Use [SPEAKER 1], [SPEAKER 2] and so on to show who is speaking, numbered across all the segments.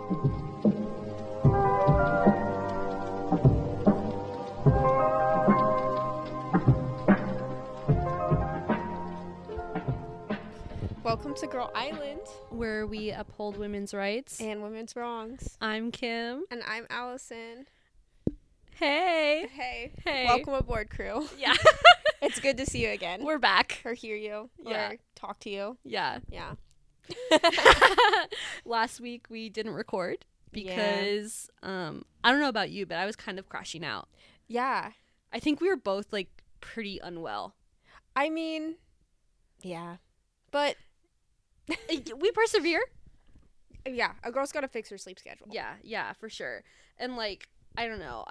[SPEAKER 1] Welcome to Girl Island,
[SPEAKER 2] where we uphold women's rights
[SPEAKER 1] and women's wrongs.
[SPEAKER 2] I'm Kim.
[SPEAKER 1] And I'm Allison.
[SPEAKER 2] Hey.
[SPEAKER 1] Welcome aboard, crew.
[SPEAKER 2] Yeah.
[SPEAKER 1] It's good to see you again.
[SPEAKER 2] We're back.
[SPEAKER 1] Or hear you.
[SPEAKER 2] Yeah.
[SPEAKER 1] Or talk to you.
[SPEAKER 2] Yeah.
[SPEAKER 1] Yeah.
[SPEAKER 2] Last week we didn't record because I don't know about you, but I was kind of crashing out.
[SPEAKER 1] Yeah.
[SPEAKER 2] I think we were both like pretty unwell.
[SPEAKER 1] I mean, yeah. But
[SPEAKER 2] we persevere.
[SPEAKER 1] Yeah, a girl's got to fix her sleep schedule.
[SPEAKER 2] Yeah, for sure. And like, I don't know,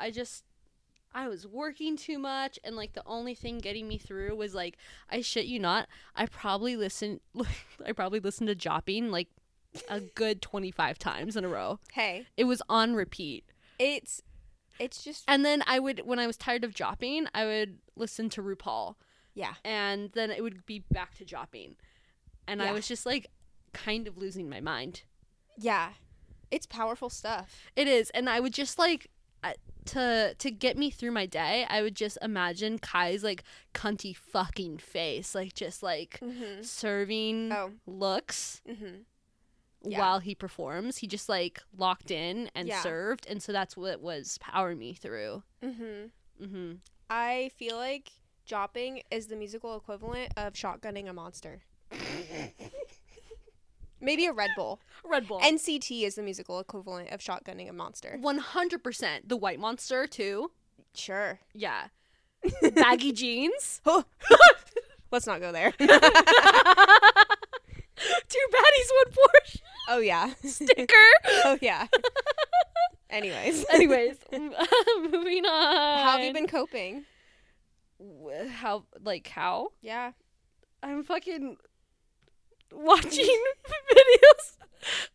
[SPEAKER 2] I was working too much, and like the only thing getting me through was like, I shit you not, I probably listened to Jopping like a good 25 times in a row.
[SPEAKER 1] Hey,
[SPEAKER 2] it was on repeat.
[SPEAKER 1] It's just,
[SPEAKER 2] and then I would, when I was tired of Jopping, I would listen to RuPaul.
[SPEAKER 1] Yeah. And
[SPEAKER 2] then it would be back to Jopping. And I was just like kind of losing my mind. Yeah.
[SPEAKER 1] It's powerful stuff.
[SPEAKER 2] It is. And I would just like, to get me through my day, I would just imagine Kai's like cunty fucking face, like just like serving looks while he performs. He just like locked in and served, and so that's what was powering me through.
[SPEAKER 1] I feel like Jopping is the musical equivalent of shotgunning a monster. Maybe a Red Bull. NCT is the musical equivalent of shotgunning a monster.
[SPEAKER 2] 100%. The White Monster, too.
[SPEAKER 1] Sure.
[SPEAKER 2] Yeah. Baggy jeans.
[SPEAKER 1] Let's not go there.
[SPEAKER 2] 2 baddies, 1 Porsche.
[SPEAKER 1] Oh, yeah.
[SPEAKER 2] Sticker.
[SPEAKER 1] Oh, yeah. Anyways,
[SPEAKER 2] moving on.
[SPEAKER 1] How have you been coping?
[SPEAKER 2] How?
[SPEAKER 1] Yeah.
[SPEAKER 2] I'm fucking watching videos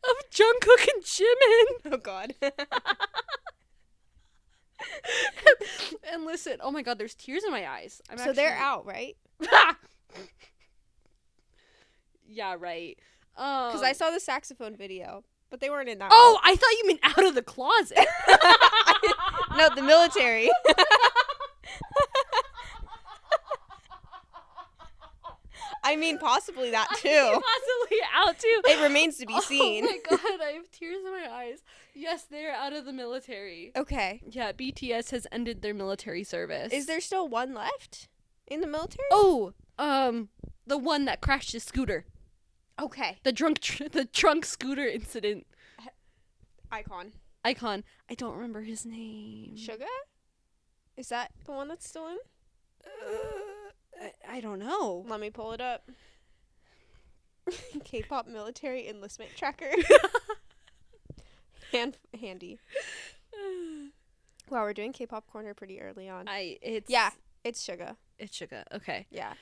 [SPEAKER 2] of Jungkook and Jimin.
[SPEAKER 1] Oh God.
[SPEAKER 2] and listen, oh my God, there's tears in my eyes.
[SPEAKER 1] They're out, right?
[SPEAKER 2] Yeah, right.
[SPEAKER 1] Because I saw the saxophone video, but they weren't in that.
[SPEAKER 2] Oh, I thought you meant out of the closet.
[SPEAKER 1] No, the military. I mean, possibly that too.
[SPEAKER 2] Possibly out too.
[SPEAKER 1] It remains to be seen.
[SPEAKER 2] Oh my God, I have tears in my eyes. Yes, they're out of the military.
[SPEAKER 1] Okay.
[SPEAKER 2] Yeah, BTS has ended their military service.
[SPEAKER 1] Is there still one left in the military?
[SPEAKER 2] Oh, the one that crashed his scooter.
[SPEAKER 1] Okay.
[SPEAKER 2] The trunk scooter incident.
[SPEAKER 1] Icon.
[SPEAKER 2] I don't remember his name.
[SPEAKER 1] Suga? Is that the one that's still in?
[SPEAKER 2] I don't know.
[SPEAKER 1] Let me pull it up. K-pop military enlistment tracker. Handy. Wow, we're doing K-pop corner pretty early on. It's Suga.
[SPEAKER 2] It's Suga. Okay.
[SPEAKER 1] Yeah.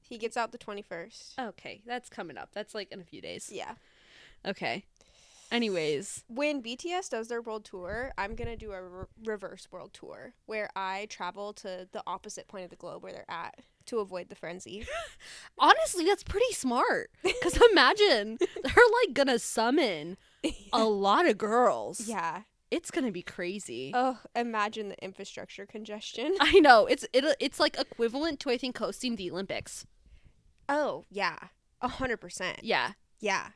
[SPEAKER 1] He gets out the 21st.
[SPEAKER 2] Okay, that's coming up. That's like in a few days.
[SPEAKER 1] Yeah.
[SPEAKER 2] Okay. Anyways,
[SPEAKER 1] when BTS does their world tour, I'm going to do a reverse world tour where I travel to the opposite point of the globe where they're at to avoid the frenzy.
[SPEAKER 2] Honestly, that's pretty smart. Because imagine, they're like going to summon a lot of girls.
[SPEAKER 1] Yeah.
[SPEAKER 2] It's going to be crazy.
[SPEAKER 1] Oh, imagine the infrastructure congestion.
[SPEAKER 2] I know. It's like equivalent to, I think, hosting the Olympics.
[SPEAKER 1] Oh, yeah. 100%.
[SPEAKER 2] Yeah.
[SPEAKER 1] Yeah.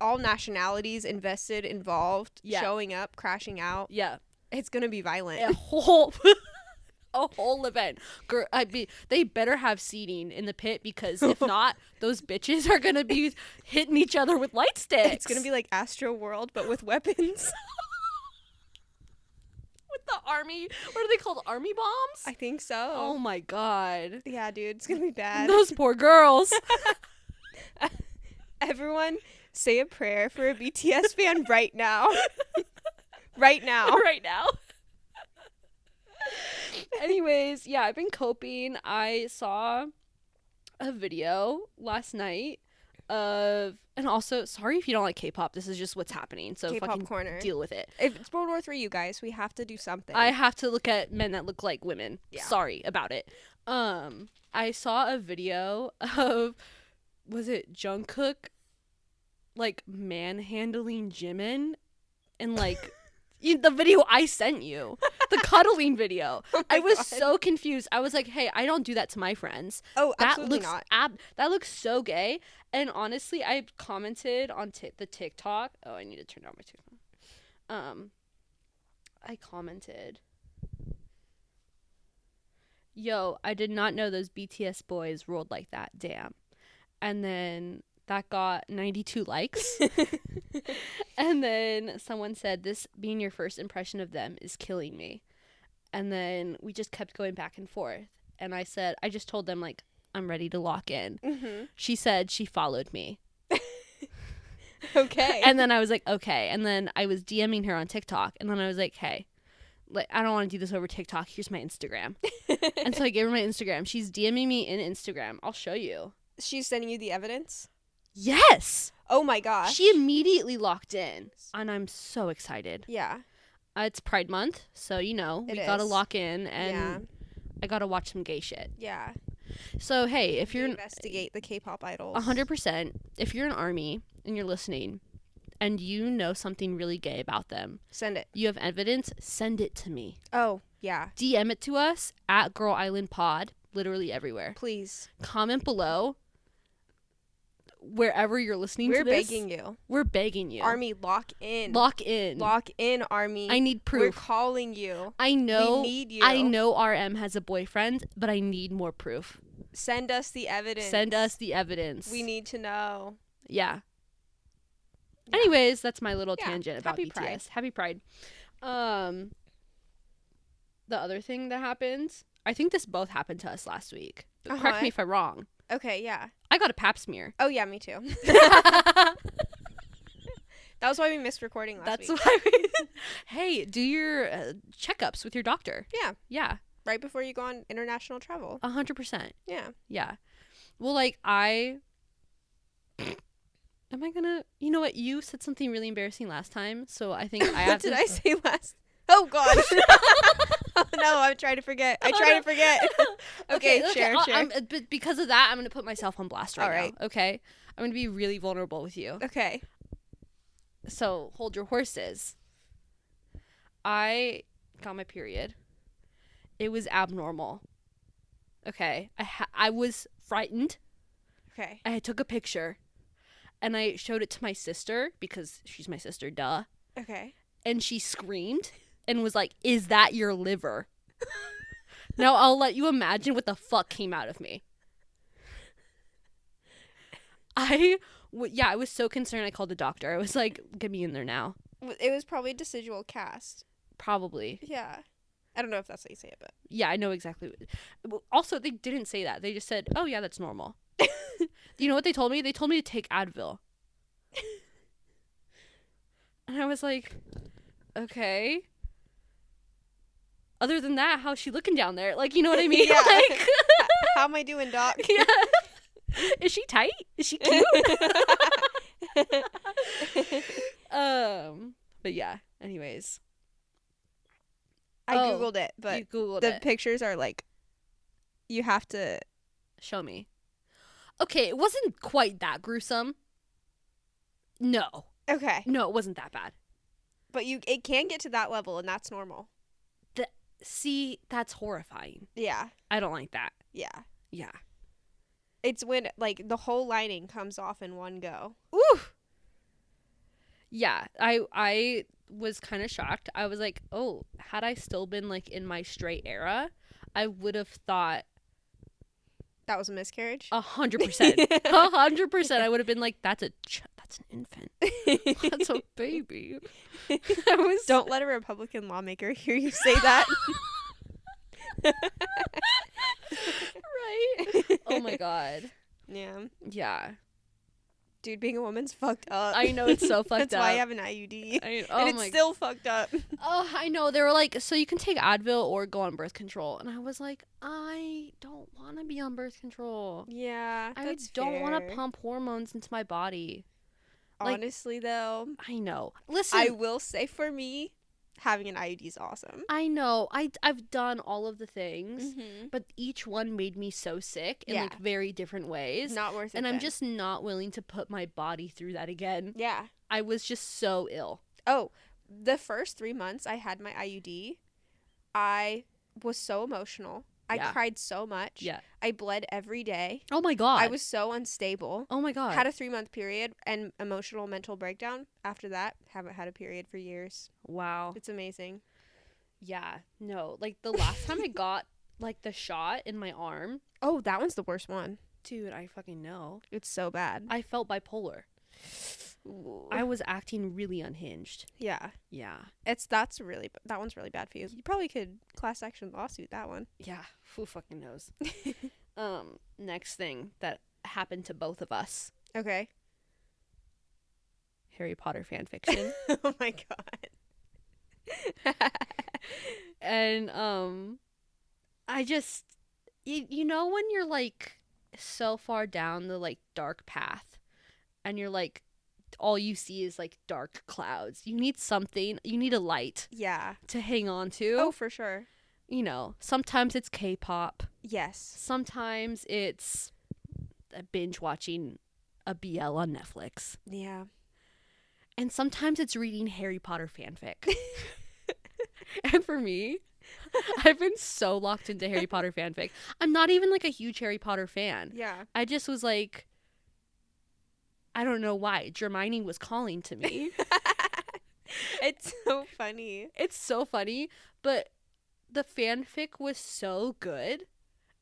[SPEAKER 1] All nationalities invested, involved, showing up, crashing out.
[SPEAKER 2] Yeah.
[SPEAKER 1] It's going to be violent.
[SPEAKER 2] A whole event. Girl, they better have seating in the pit, because if not, those bitches are going to be hitting each other with light sticks.
[SPEAKER 1] It's going to be like Astro World, but with weapons.
[SPEAKER 2] With the army. What are they called? Army bombs?
[SPEAKER 1] I think so.
[SPEAKER 2] Oh my God.
[SPEAKER 1] Yeah, dude. It's going to be bad.
[SPEAKER 2] Those poor girls.
[SPEAKER 1] Everyone, say a prayer for a BTS fan right now. Right now.
[SPEAKER 2] Right now. Anyways, yeah, I've been coping. I saw a video last night of, and also, sorry if you don't like K-pop. This is just what's happening. So
[SPEAKER 1] K-pop
[SPEAKER 2] fucking
[SPEAKER 1] corner.
[SPEAKER 2] Deal with it.
[SPEAKER 1] If it's World War III, you guys, we have to do something.
[SPEAKER 2] I have to look at men that look like women.
[SPEAKER 1] Yeah.
[SPEAKER 2] Sorry about it. I saw a video of, was it Jungkook, like manhandling Jimin and like the video I sent you, the cuddling video. Oh I was so confused. I was like, hey, I don't do that to my friends.
[SPEAKER 1] Oh, absolutely not.
[SPEAKER 2] That looks so gay. And honestly, I commented on the TikTok. Oh, I need to turn down my TikTok. I commented, yo, I did not know those BTS boys rolled like that. Damn. And then that got 92 likes. And then someone said, this being your first impression of them is killing me. And then we just kept going back and forth. And I said, I just told them, like, I'm ready to lock in. Mm-hmm. She said she followed me.
[SPEAKER 1] Okay.
[SPEAKER 2] And then I was like, okay. And then I was DMing her on TikTok. And then I was like, hey, like, I don't want to do this over TikTok. Here's my Instagram. And so I gave her my Instagram. She's DMing me in Instagram. I'll show you.
[SPEAKER 1] She's sending you the evidence?
[SPEAKER 2] Yes.
[SPEAKER 1] Oh my gosh.
[SPEAKER 2] She immediately locked in. And I'm so excited.
[SPEAKER 1] Yeah.
[SPEAKER 2] It's Pride Month. So, you know, we got to lock in. And I got to watch some gay shit.
[SPEAKER 1] Yeah.
[SPEAKER 2] So, hey, if you're...
[SPEAKER 1] investigate the K-pop idols.
[SPEAKER 2] 100%. If you're an ARMY and you're listening and you know something really gay about them,
[SPEAKER 1] send it.
[SPEAKER 2] You have evidence, send it to me.
[SPEAKER 1] Oh, yeah.
[SPEAKER 2] DM it to us at Girl Island Pod, literally everywhere.
[SPEAKER 1] Please.
[SPEAKER 2] Comment below wherever you're listening to this.
[SPEAKER 1] We're begging you.
[SPEAKER 2] We're begging you.
[SPEAKER 1] ARMY, lock in.
[SPEAKER 2] Lock in.
[SPEAKER 1] Lock in, ARMY.
[SPEAKER 2] I need proof.
[SPEAKER 1] We're calling you.
[SPEAKER 2] I know.
[SPEAKER 1] We need you.
[SPEAKER 2] I know RM has a boyfriend, but I need more proof.
[SPEAKER 1] Send us the evidence.
[SPEAKER 2] Send us the evidence.
[SPEAKER 1] We need to know.
[SPEAKER 2] Yeah. Anyways, that's my little tangent about
[SPEAKER 1] Happy
[SPEAKER 2] BTS.
[SPEAKER 1] Pride.
[SPEAKER 2] Happy Pride. The other thing that happened, I think this both happened to us last week. But correct me if I'm wrong.
[SPEAKER 1] Okay, yeah.
[SPEAKER 2] I got a pap smear.
[SPEAKER 1] Oh, yeah, me too. That was why we missed recording last week.
[SPEAKER 2] That's why we... Hey, do your checkups with your doctor.
[SPEAKER 1] Yeah.
[SPEAKER 2] Yeah.
[SPEAKER 1] Right before you go on international travel.
[SPEAKER 2] 100%.
[SPEAKER 1] Yeah.
[SPEAKER 2] Yeah. Well, like, am I gonna... You know what? You said something really embarrassing last time, so I think I have to...
[SPEAKER 1] What did I say last? Oh, gosh. Oh, no, I'm trying to forget. I try to forget. Okay, share.
[SPEAKER 2] But because of that, I'm going to put myself on blast right now. Okay? I'm going to be really vulnerable with you.
[SPEAKER 1] Okay.
[SPEAKER 2] So, hold your horses. I got my period. It was abnormal. Okay? I was frightened.
[SPEAKER 1] Okay.
[SPEAKER 2] I took a picture. And I showed it to my sister, because she's my sister, duh.
[SPEAKER 1] Okay.
[SPEAKER 2] And she screamed and was like, is that your liver? Now I'll let you imagine what the fuck came out of me. I was so concerned. I called the doctor. I was like, get me in there now.
[SPEAKER 1] It was probably decidual cast.
[SPEAKER 2] Probably.
[SPEAKER 1] Yeah. I don't know if that's how you say it, but.
[SPEAKER 2] Yeah, I know exactly. Also, they didn't say that. They just said, oh, yeah, that's normal. You know what they told me? They told me to take Advil. And I was like, okay. Other than that, how's she looking down there? Like, you know what I mean?
[SPEAKER 1] Yeah.
[SPEAKER 2] Like,
[SPEAKER 1] how am I doing, doc?
[SPEAKER 2] Yeah. Is she tight? Is she cute? But yeah, anyways.
[SPEAKER 1] I Googled it, but
[SPEAKER 2] you Googled
[SPEAKER 1] the
[SPEAKER 2] it.
[SPEAKER 1] pictures are like, you have to
[SPEAKER 2] show me. Okay, it wasn't quite that gruesome. No.
[SPEAKER 1] Okay.
[SPEAKER 2] No, it wasn't that bad.
[SPEAKER 1] But it can get to that level, and that's normal.
[SPEAKER 2] See, that's horrifying.
[SPEAKER 1] Yeah.
[SPEAKER 2] I don't like that.
[SPEAKER 1] Yeah.
[SPEAKER 2] Yeah.
[SPEAKER 1] It's when, like, the whole lining comes off in one go.
[SPEAKER 2] Ooh. Yeah, I was kind of shocked. I was like, oh, had I still been, like, in my straight era, I would have thought...
[SPEAKER 1] That was a miscarriage?
[SPEAKER 2] 100%. 100%. I would have been like, that's an infant. That's a baby.
[SPEAKER 1] Don't let a Republican lawmaker hear you say that.
[SPEAKER 2] Right? Oh my God.
[SPEAKER 1] Yeah.
[SPEAKER 2] Yeah.
[SPEAKER 1] Dude, being a woman's fucked up.
[SPEAKER 2] I know, it's so fucked up.
[SPEAKER 1] That's why I have an IUD.
[SPEAKER 2] And
[SPEAKER 1] it's still fucked up.
[SPEAKER 2] Oh, I know. They were like, so you can take Advil or go on birth control. And I was like, I don't want to be on birth control.
[SPEAKER 1] Yeah,
[SPEAKER 2] I don't want to pump hormones into my body.
[SPEAKER 1] Honestly, though.
[SPEAKER 2] I know. Listen.
[SPEAKER 1] I will say for me, having an IUD is awesome.
[SPEAKER 2] I know. I've done all of the things, but each one made me so sick in like very different ways.
[SPEAKER 1] Not worth it.
[SPEAKER 2] And I'm just not willing to put my body through that again.
[SPEAKER 1] Yeah.
[SPEAKER 2] I was just so ill.
[SPEAKER 1] Oh, the first 3 months I had my IUD, I was so emotional. I cried so much.
[SPEAKER 2] Yeah.
[SPEAKER 1] I bled every day.
[SPEAKER 2] Oh my God.
[SPEAKER 1] I was so unstable.
[SPEAKER 2] Oh my God.
[SPEAKER 1] Had a 3-month period and emotional mental breakdown. After that, haven't had a period for years.
[SPEAKER 2] Wow.
[SPEAKER 1] It's amazing.
[SPEAKER 2] Yeah. No, like the last time I got like the shot in my arm.
[SPEAKER 1] Oh, that one's the worst one.
[SPEAKER 2] Dude, I fucking know.
[SPEAKER 1] It's so bad.
[SPEAKER 2] I felt bipolar.
[SPEAKER 1] Ooh.
[SPEAKER 2] I was acting really unhinged.
[SPEAKER 1] Yeah.
[SPEAKER 2] Yeah.
[SPEAKER 1] That one's really bad for you. You probably could class action lawsuit that one.
[SPEAKER 2] Yeah. Who fucking knows? Next thing that happened to both of us.
[SPEAKER 1] Okay.
[SPEAKER 2] Harry Potter fan fiction.
[SPEAKER 1] Oh my God.
[SPEAKER 2] And I just you know when you're like so far down the like dark path and you're like all you see is like dark clouds. You need something, you need a light.
[SPEAKER 1] Yeah.
[SPEAKER 2] To hang on to.
[SPEAKER 1] Oh, for sure.
[SPEAKER 2] You know, sometimes it's K-pop.
[SPEAKER 1] Yes.
[SPEAKER 2] Sometimes it's binge watching a BL on Netflix.
[SPEAKER 1] Yeah.
[SPEAKER 2] And sometimes it's reading Harry Potter fanfic. And for me, I've been so locked into Harry Potter fanfic. I'm not even like a huge Harry Potter fan.
[SPEAKER 1] Yeah.
[SPEAKER 2] I just was like, I don't know why. Dramione was calling to me.
[SPEAKER 1] It's so funny.
[SPEAKER 2] It's so funny, but the fanfic was so good.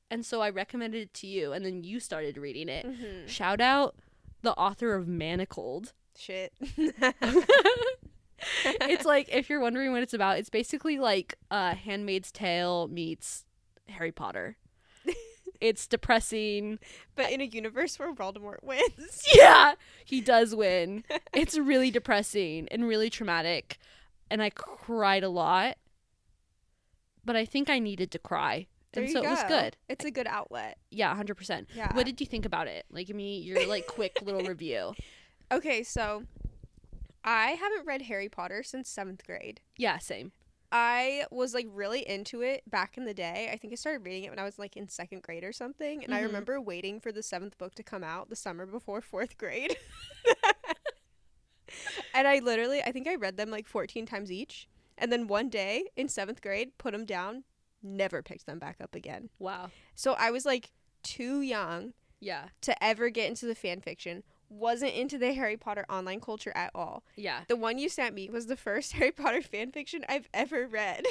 [SPEAKER 2] And so I recommended it to you, and then you started reading it.
[SPEAKER 1] Mm-hmm.
[SPEAKER 2] Shout out the author of Manacled.
[SPEAKER 1] Shit.
[SPEAKER 2] It's like, if you're wondering what it's about, it's basically like Handmaid's Tale meets Harry Potter. It's depressing.
[SPEAKER 1] But in a universe where Voldemort wins.
[SPEAKER 2] Yeah, he does win. It's really depressing and really traumatic. And I cried a lot. But I think I needed to cry.
[SPEAKER 1] There
[SPEAKER 2] and
[SPEAKER 1] you
[SPEAKER 2] so
[SPEAKER 1] go.
[SPEAKER 2] It was good.
[SPEAKER 1] It's a good outlet.
[SPEAKER 2] Yeah, 100%.
[SPEAKER 1] Yeah.
[SPEAKER 2] What did you think about it? Like, give me your like quick little review.
[SPEAKER 1] Okay, so I haven't read Harry Potter since 7th grade.
[SPEAKER 2] Yeah, same.
[SPEAKER 1] I was like really into it back in the day. I think I started reading it when I was like in 2nd grade or something. And I remember waiting for the 7th book to come out the summer before 4th grade. And I think I read them like 14 times each. And then one day in 7th grade, put them down, never picked them back up again.
[SPEAKER 2] Wow.
[SPEAKER 1] So I was like too young to ever get into the fan fiction. Wasn't into the Harry Potter online culture at all.
[SPEAKER 2] Yeah.
[SPEAKER 1] The one you sent me was the first Harry Potter fan fiction I've ever read.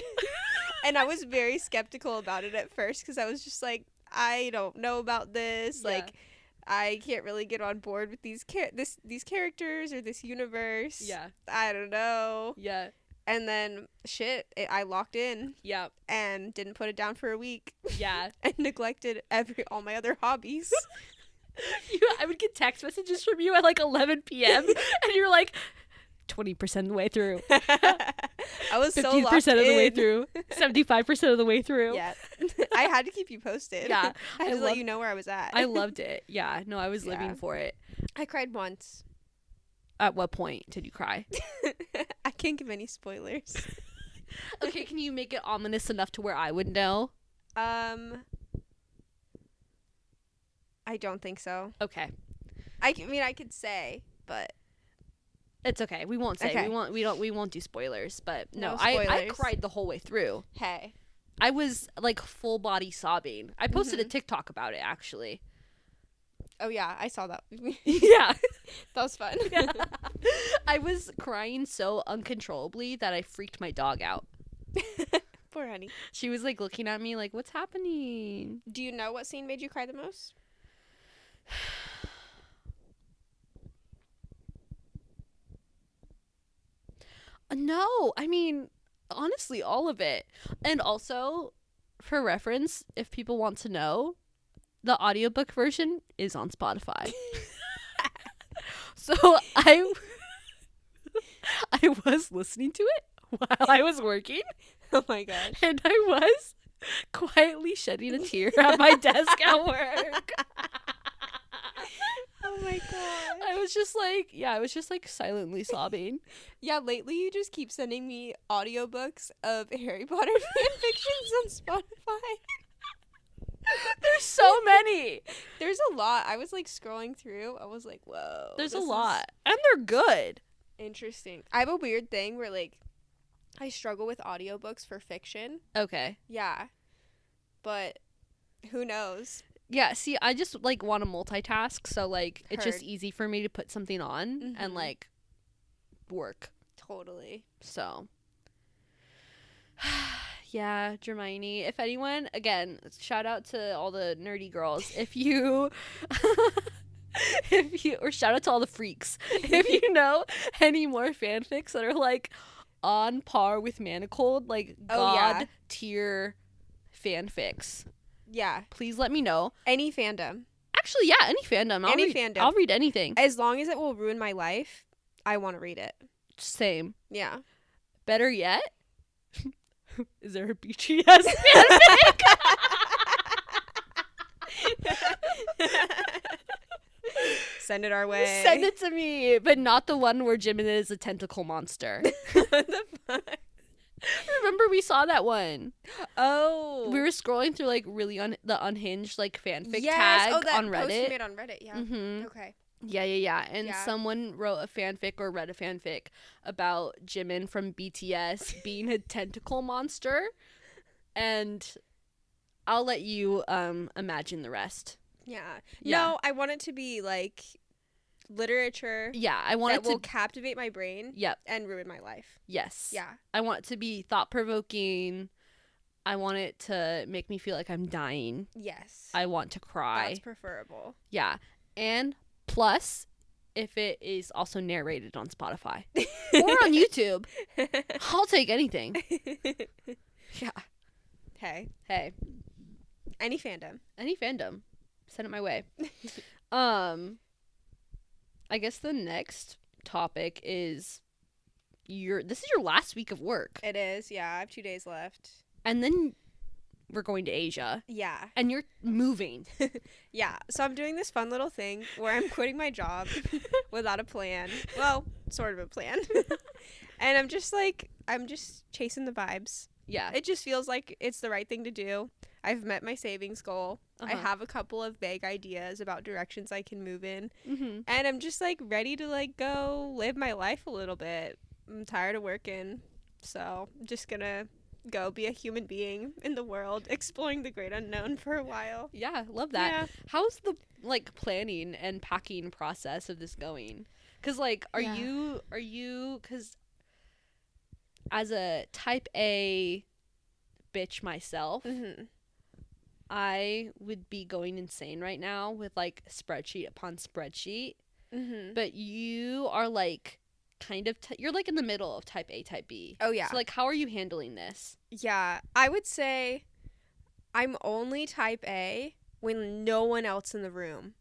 [SPEAKER 1] And I was very skeptical about it at first because I was just like, I don't know about this. Yeah. Like, I can't really get on board with these characters or this universe. Yeah. I don't know. Yeah. And then, I locked in. Yeah. And didn't put it down for a week. Yeah. And neglected all my other hobbies.
[SPEAKER 2] I would get text messages from you at like 11 p.m. and you're like 20% of the way through.
[SPEAKER 1] I was so locked in.
[SPEAKER 2] 50% of the way through. 75% of the way through.
[SPEAKER 1] Yeah. I had to keep you posted. Yeah. I had to let you know where I was at.
[SPEAKER 2] I loved it. Yeah. No, I was living for it.
[SPEAKER 1] I cried once.
[SPEAKER 2] At what point did you cry?
[SPEAKER 1] I can't give any spoilers.
[SPEAKER 2] Okay, can you make it ominous enough to where I would know?
[SPEAKER 1] I don't think so.
[SPEAKER 2] Okay.
[SPEAKER 1] I mean, I could say, but
[SPEAKER 2] it's okay. We won't say. Okay. We won't do spoilers. But no, I cried the whole way through.
[SPEAKER 1] Hey,
[SPEAKER 2] I was like full body sobbing. I posted a TikTok about it actually.
[SPEAKER 1] Oh yeah, I saw that.
[SPEAKER 2] Yeah,
[SPEAKER 1] that was fun.
[SPEAKER 2] Yeah. I was crying so uncontrollably that I freaked my dog out.
[SPEAKER 1] Poor honey.
[SPEAKER 2] She was like looking at me like, "What's happening?"
[SPEAKER 1] Do you know what scene made you cry the most?
[SPEAKER 2] No, I mean, honestly, all of it. And also, for reference, if people want to know, the audiobook version is on Spotify. So I was listening to it while I was working.
[SPEAKER 1] Oh my gosh.
[SPEAKER 2] And I was quietly shedding a tear at my desk at work.
[SPEAKER 1] Oh my god.
[SPEAKER 2] I was just like silently sobbing.
[SPEAKER 1] Yeah, lately you just keep sending me audiobooks of Harry Potter fanfictions on Spotify.
[SPEAKER 2] There's so many.
[SPEAKER 1] There's a lot. I was like scrolling through. I was like, whoa.
[SPEAKER 2] There's a lot. And they're good.
[SPEAKER 1] Interesting. I have a weird thing where like I struggle with audiobooks for fiction.
[SPEAKER 2] Okay.
[SPEAKER 1] Yeah. But who knows?
[SPEAKER 2] Yeah, see, I just, like, want to multitask, so, like, it's just easy for me to put something on and, like, work.
[SPEAKER 1] Totally.
[SPEAKER 2] So, yeah, dramione. If anyone, again, shout out to all the nerdy girls. If you, or shout out to all the freaks. If you know any more fanfics that are, like, on par with Manacled, like, god tier fanfics.
[SPEAKER 1] Yeah.
[SPEAKER 2] Please let me know.
[SPEAKER 1] Any fandom.
[SPEAKER 2] Actually, yeah, any fandom. I'll read anything.
[SPEAKER 1] As long as it will ruin my life, I want to read it.
[SPEAKER 2] Same.
[SPEAKER 1] Yeah.
[SPEAKER 2] Better yet, is there a BTS fanfic?
[SPEAKER 1] Send it our way.
[SPEAKER 2] Send it to me, but not the one where Jimin is a tentacle monster.
[SPEAKER 1] What the fuck?
[SPEAKER 2] Remember we saw that one.
[SPEAKER 1] Oh.
[SPEAKER 2] We were scrolling through like really the unhinged like fanfic
[SPEAKER 1] yes.
[SPEAKER 2] tag
[SPEAKER 1] that
[SPEAKER 2] on Reddit.
[SPEAKER 1] Post you made on Reddit, yeah.
[SPEAKER 2] Mm-hmm.
[SPEAKER 1] Okay.
[SPEAKER 2] Yeah. And someone wrote a fanfic or read a fanfic about Jimin from BTS being a tentacle monster. And I'll let you imagine the rest.
[SPEAKER 1] Yeah. No, I want it to be like literature.
[SPEAKER 2] Yeah, I want
[SPEAKER 1] it will captivate my brain.
[SPEAKER 2] Yep.
[SPEAKER 1] And ruin my life.
[SPEAKER 2] Yes.
[SPEAKER 1] Yeah.
[SPEAKER 2] I want it to be thought-provoking. I want it to make me feel like I'm dying.
[SPEAKER 1] Yes.
[SPEAKER 2] I want to cry.
[SPEAKER 1] That's preferable.
[SPEAKER 2] Yeah. And plus, if it is also narrated on Spotify or on YouTube, I'll take anything. Yeah.
[SPEAKER 1] Hey. Any fandom.
[SPEAKER 2] Send it my way. I guess the next topic is this is your last week of work.
[SPEAKER 1] It is, yeah. I have 2 days left.
[SPEAKER 2] And then we're going to Asia.
[SPEAKER 1] Yeah.
[SPEAKER 2] And you're moving.
[SPEAKER 1] Yeah. So I'm doing this fun little thing where I'm quitting my job without a plan. Well, sort of a plan. And I'm just chasing the vibes.
[SPEAKER 2] Yeah.
[SPEAKER 1] It just feels like it's the right thing to do. I've met my savings goal. I have a couple of vague ideas about directions I can move in.
[SPEAKER 2] Mm-hmm.
[SPEAKER 1] And I'm just like ready to like go live my life a little bit. I'm tired of working. So I'm just gonna go be a human being in the world, exploring the great unknown for a while.
[SPEAKER 2] Yeah, love that.
[SPEAKER 1] Yeah.
[SPEAKER 2] How's the like planning and packing process of this going? Because like, are you because as a type A bitch myself, I would be going insane right now with like spreadsheet upon spreadsheet. But you are like kind of you're like in the middle of type A, type B.
[SPEAKER 1] Oh yeah.
[SPEAKER 2] So like, how are you handling this?
[SPEAKER 1] Yeah, I would say I'm only type A when no one else in the room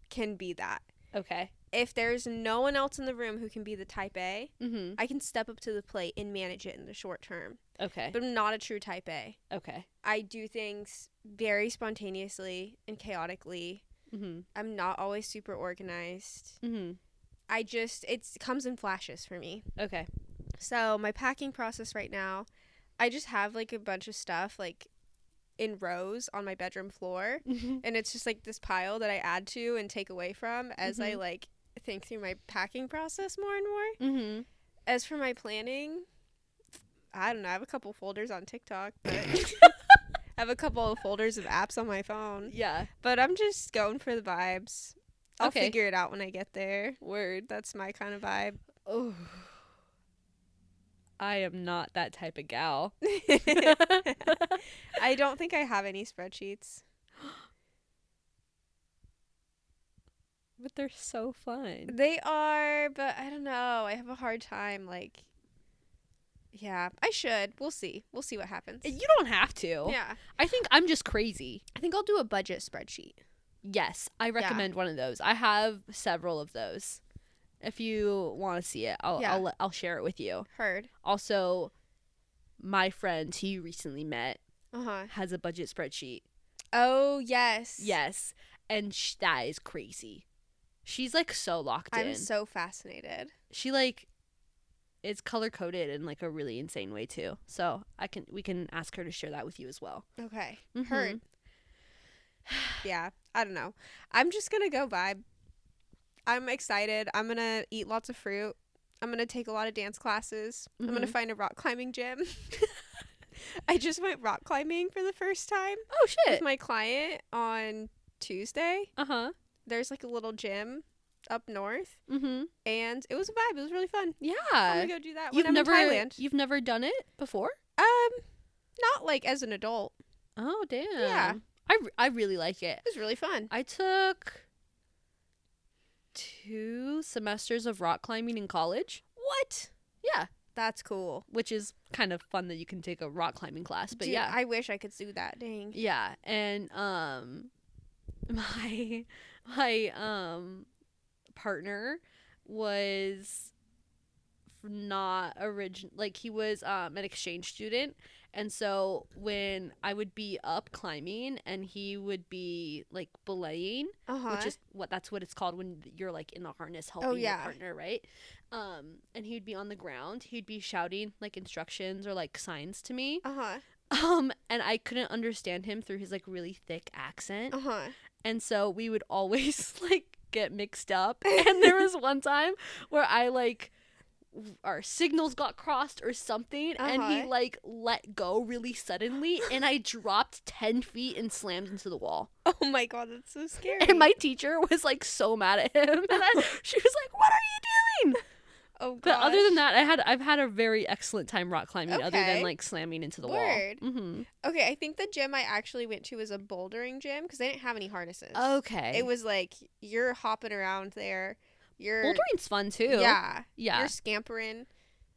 [SPEAKER 1] can be that.
[SPEAKER 2] Okay.
[SPEAKER 1] If there's no one else in the room who can be the type A, I can step up to the plate and manage it in the short term.
[SPEAKER 2] Okay.
[SPEAKER 1] But I'm not a true type A.
[SPEAKER 2] Okay.
[SPEAKER 1] I do things very spontaneously and chaotically. I'm not always super organized. It comes in flashes for me.
[SPEAKER 2] Okay.
[SPEAKER 1] So my packing process right now, I just have like a bunch of stuff like in rows on my bedroom floor. And it's just like this pile that I add to and take away from as I like think through my packing process more and more. As for my planning, I don't know. I have a couple folders on TikTok, but I have a couple of folders of apps on my phone.
[SPEAKER 2] Yeah.
[SPEAKER 1] But I'm just going for the vibes. I'll
[SPEAKER 2] Okay.
[SPEAKER 1] figure it out when I get there.
[SPEAKER 2] Word.
[SPEAKER 1] That's my kind of vibe.
[SPEAKER 2] Oh. I am not that type of gal.
[SPEAKER 1] I don't think I have any spreadsheets.
[SPEAKER 2] But they're so fun.
[SPEAKER 1] They are, but I don't know. I have a hard time, like... Yeah, I should. We'll see. We'll see what happens.
[SPEAKER 2] You don't have to.
[SPEAKER 1] Yeah.
[SPEAKER 2] I think I'm just crazy.
[SPEAKER 1] I think I'll do a budget spreadsheet.
[SPEAKER 2] Yes, I recommend one of those. I have several of those. If you want to see it, I'll share it with you.
[SPEAKER 1] Heard.
[SPEAKER 2] Also, my friend who you recently met
[SPEAKER 1] Uh-huh.
[SPEAKER 2] has a budget spreadsheet.
[SPEAKER 1] Oh, yes.
[SPEAKER 2] Yes, and that is crazy. She's like so locked in.
[SPEAKER 1] I'm so fascinated.
[SPEAKER 2] She like is color coded in like a really insane way too. So we can ask her to share that with you as well.
[SPEAKER 1] Okay. Heard. Yeah. I don't know. I'm just gonna go vibe. I'm excited. I'm gonna eat lots of fruit. I'm going to take a lot of dance classes.
[SPEAKER 2] Mm-hmm.
[SPEAKER 1] I'm going to find a rock climbing gym. I just went rock climbing for the first time.
[SPEAKER 2] Oh, shit.
[SPEAKER 1] With my client on Tuesday.
[SPEAKER 2] Uh-huh.
[SPEAKER 1] There's like a little gym up north.
[SPEAKER 2] Mm-hmm.
[SPEAKER 1] And it was a vibe. It was really fun.
[SPEAKER 2] Yeah.
[SPEAKER 1] I'm going to go do that when I'm in Thailand.
[SPEAKER 2] You've never done it before?
[SPEAKER 1] Not like as an adult.
[SPEAKER 2] Oh, damn.
[SPEAKER 1] Yeah.
[SPEAKER 2] I really like it.
[SPEAKER 1] It was really fun.
[SPEAKER 2] I took 2 semesters of rock climbing in college.
[SPEAKER 1] What?
[SPEAKER 2] Yeah.
[SPEAKER 1] That's cool.
[SPEAKER 2] Which is kind of fun that you can take a rock climbing class. But
[SPEAKER 1] Dude,
[SPEAKER 2] yeah.
[SPEAKER 1] I wish I could do that. Dang.
[SPEAKER 2] Yeah. And my partner was not like he was an exchange student, and so when I would be up climbing and he would be like belaying, which is that's what it's called when you're like in a harness helping your partner, right? And he'd be on the ground, he'd be shouting like instructions or like signs to me, and I couldn't understand him through his like really thick accent, and so we would always like get mixed up. And there was one time where I like our signals got crossed or something, and he like let go really suddenly, and I dropped 10 feet and slammed into the wall.
[SPEAKER 1] Oh my god, that's so scary.
[SPEAKER 2] And my teacher was like so mad at him, and she was like, "What are you doing?"
[SPEAKER 1] Oh god.
[SPEAKER 2] But other than that, I've had a very excellent time rock climbing, other than like slamming into the wall. Mm-hmm.
[SPEAKER 1] Okay, I think the gym I actually went to was a bouldering gym because they didn't have any harnesses.
[SPEAKER 2] Okay.
[SPEAKER 1] It was like you're hopping around there.
[SPEAKER 2] Bouldering's fun too.
[SPEAKER 1] Yeah.
[SPEAKER 2] Yeah.
[SPEAKER 1] You're scampering.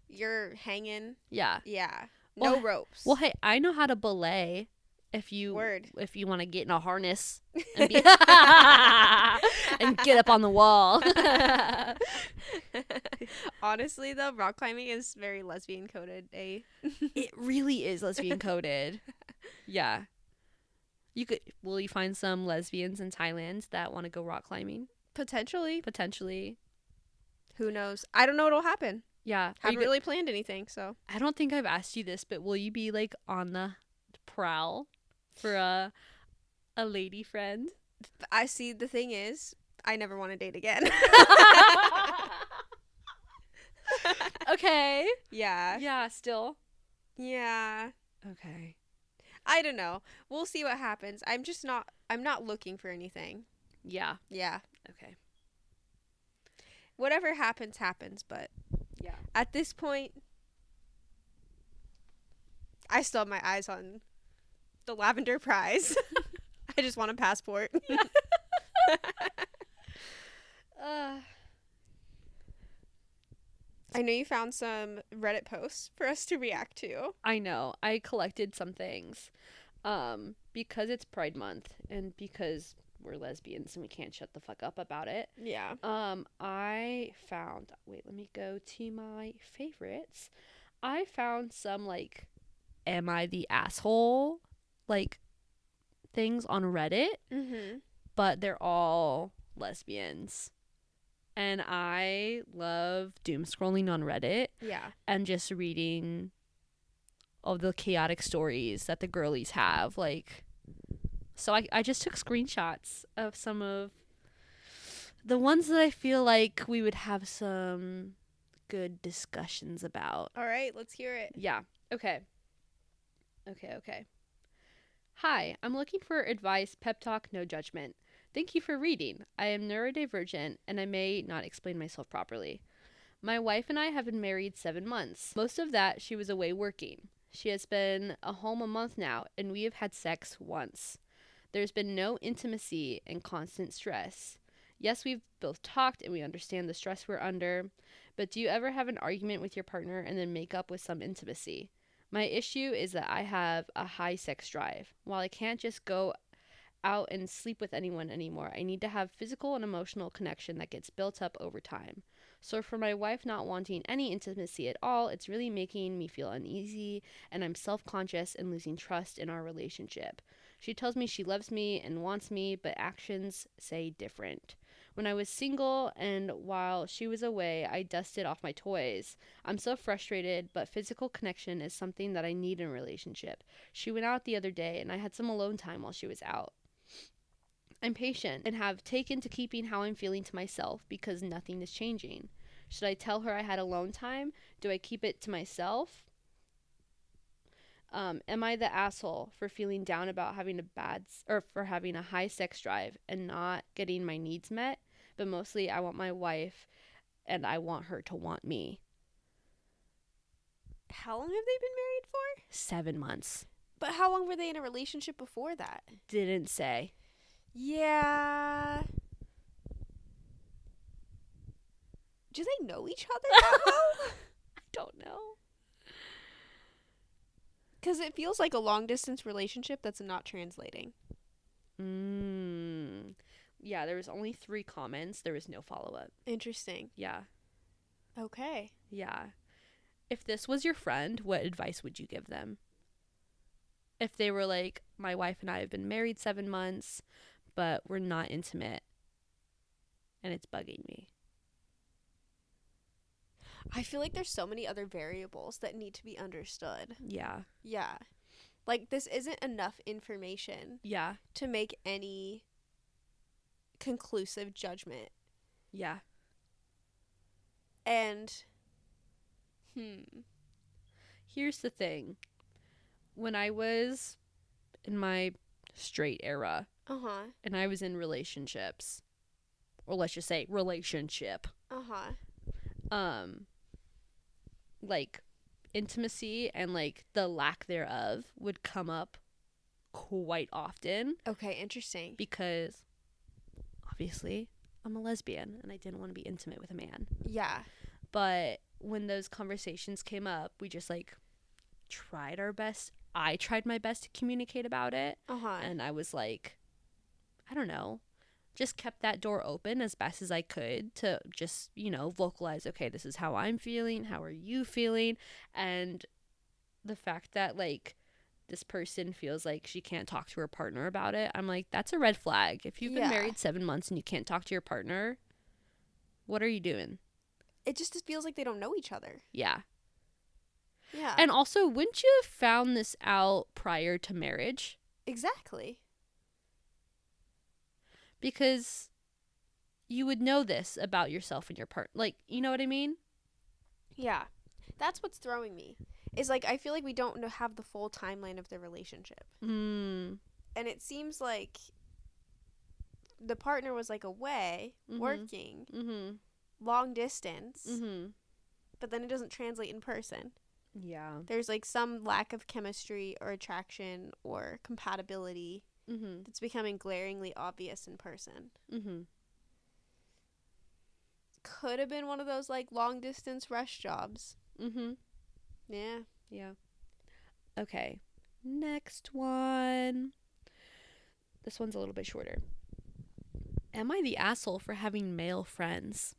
[SPEAKER 1] You're hanging.
[SPEAKER 2] Yeah.
[SPEAKER 1] Yeah. No ropes.
[SPEAKER 2] Well, hey, I know how to belay. If you want to get in a harness and, and get up on the wall.
[SPEAKER 1] Honestly, though, rock climbing is very lesbian coded.
[SPEAKER 2] It really is lesbian coded. Yeah. Will you find some lesbians in Thailand that want to go rock climbing? Potentially. Who knows?
[SPEAKER 1] I don't know what'll happen.
[SPEAKER 2] Yeah.
[SPEAKER 1] Haven't really planned anything, so.
[SPEAKER 2] I don't think I've asked you this, but will you be like on the prowl for a lady friend?
[SPEAKER 1] I see. The thing is, I never want to date again.
[SPEAKER 2] Okay.
[SPEAKER 1] Yeah.
[SPEAKER 2] Yeah, still.
[SPEAKER 1] Yeah.
[SPEAKER 2] Okay.
[SPEAKER 1] I don't know. We'll see what happens. I'm not looking for anything.
[SPEAKER 2] Yeah.
[SPEAKER 1] Yeah.
[SPEAKER 2] Okay.
[SPEAKER 1] Whatever happens, but
[SPEAKER 2] yeah.
[SPEAKER 1] At this point, I still have my eyes on the lavender prize. I just want a passport. I know you found some Reddit posts for us to react to.
[SPEAKER 2] I know. I collected some things. Because it's Pride Month and because we're lesbians and we can't shut the fuck up about it.
[SPEAKER 1] Yeah.
[SPEAKER 2] I found, let me go to my favorites. I found some like, am I the asshole? Like things on Reddit. Mm-hmm. But they're all lesbians. And I love doom scrolling on Reddit.
[SPEAKER 1] Yeah.
[SPEAKER 2] And just reading all the chaotic stories that the girlies have. Like, so I just took screenshots of some of the ones that I feel like we would have some good discussions about.
[SPEAKER 1] All right, let's hear it.
[SPEAKER 2] Yeah. Okay. Hi, I'm looking for advice, pep talk, no judgment. Thank you for reading. I am neurodivergent and I may not explain myself properly. My wife and I have been married 7 months. Most of that, she was away working. She has been home a month now and we have had sex once. There's been no intimacy and constant stress. Yes, we've both talked and we understand the stress we're under, but do you ever have an argument with your partner and then make up with some intimacy? My issue is that I have a high sex drive. While I can't just go out and sleep with anyone anymore, I need to have physical and emotional connection that gets built up over time. So for my wife not wanting any intimacy at all, it's really making me feel uneasy and I'm self-conscious and losing trust in our relationship. She tells me she loves me and wants me, but actions say different. When I was single and while she was away, I dusted off my toys. I'm so frustrated, but physical connection is something that I need in a relationship. She went out the other day and I had some alone time while she was out. I'm patient and have taken to keeping how I'm feeling to myself because nothing is changing. Should I tell her I had alone time? Do I keep it to myself? Am I the asshole for feeling down about having for having a high sex drive and not getting my needs met? But mostly I want my wife and I want her to want me.
[SPEAKER 1] How long have they been married for?
[SPEAKER 2] 7 months.
[SPEAKER 1] But how long were they in a relationship before that?
[SPEAKER 2] Didn't say.
[SPEAKER 1] Yeah. Do they know each other that well?
[SPEAKER 2] I don't know.
[SPEAKER 1] Because it feels like a long distance relationship that's not translating.
[SPEAKER 2] Yeah, there was only 3 comments. There was no follow-up.
[SPEAKER 1] Interesting.
[SPEAKER 2] Yeah.
[SPEAKER 1] Okay.
[SPEAKER 2] Yeah. If this was your friend, what advice would you give them? If they were like, my wife and I have been married 7 months, but we're not intimate, and it's bugging me.
[SPEAKER 1] I feel like there's so many other variables that need to be understood.
[SPEAKER 2] Yeah.
[SPEAKER 1] Yeah. Like, this isn't enough information.
[SPEAKER 2] Yeah.
[SPEAKER 1] To make any conclusive judgment.
[SPEAKER 2] Yeah.
[SPEAKER 1] And,
[SPEAKER 2] here's the thing. When I was in my straight era, and I was in relationships, or let's just say relationship, like, intimacy and, like, the lack thereof would come up quite often.
[SPEAKER 1] Okay, interesting.
[SPEAKER 2] Because, obviously, I'm a lesbian, and I didn't want to be intimate with a man.
[SPEAKER 1] Yeah.
[SPEAKER 2] But when those conversations came up, we just, like, tried our best. I tried my best to communicate about it. And I was like, I don't know, just kept that door open as best as I could to just, vocalize, okay, this is how I'm feeling. How are you feeling? And the fact that, like, this person feels like she can't talk to her partner about it, I'm like, that's a red flag. If you've been married 7 months and you can't talk to your partner, what are you doing?
[SPEAKER 1] It just feels like they don't know each other.
[SPEAKER 2] Yeah.
[SPEAKER 1] Yeah.
[SPEAKER 2] And also, wouldn't you have found this out prior to marriage?
[SPEAKER 1] Exactly.
[SPEAKER 2] Because you would know this about yourself and your partner. Like, you know what I mean?
[SPEAKER 1] Yeah. That's what's throwing me. Is, like, I feel like we don't have the full timeline of the relationship. And it seems like the partner was, like, away, working, long distance, but then it doesn't translate in person.
[SPEAKER 2] Yeah.
[SPEAKER 1] There's, like, some lack of chemistry or attraction or compatibility that's becoming glaringly obvious in person. Could have been one of those, like, long distance rush jobs. Yeah.
[SPEAKER 2] Yeah. Okay. Next one. This one's a little bit shorter. Am I the asshole for having male friends?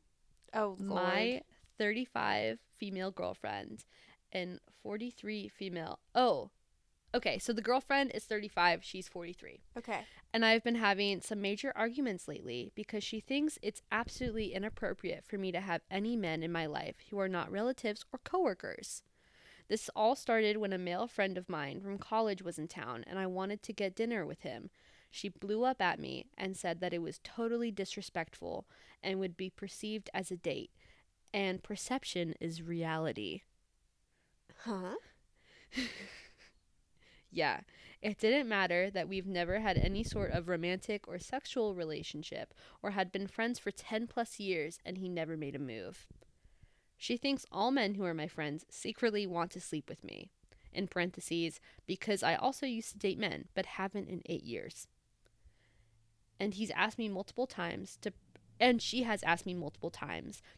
[SPEAKER 1] Oh, Lord.
[SPEAKER 2] My 35 female girlfriend and 43 female. Oh, okay. So the girlfriend is 35. She's 43.
[SPEAKER 1] Okay.
[SPEAKER 2] And I've been having some major arguments lately because she thinks it's absolutely inappropriate for me to have any men in my life who are not relatives or coworkers. This all started when a male friend of mine from college was in town and I wanted to get dinner with him. She blew up at me and said that it was totally disrespectful and would be perceived as a date. And perception is reality.
[SPEAKER 1] Huh?
[SPEAKER 2] Yeah. It didn't matter that we've never had any sort of romantic or sexual relationship or had been friends for 10 plus years and he never made a move. She thinks all men who are my friends secretly want to sleep with me. In parentheses, because I also used to date men, but haven't in 8 years. And she has asked me multiple times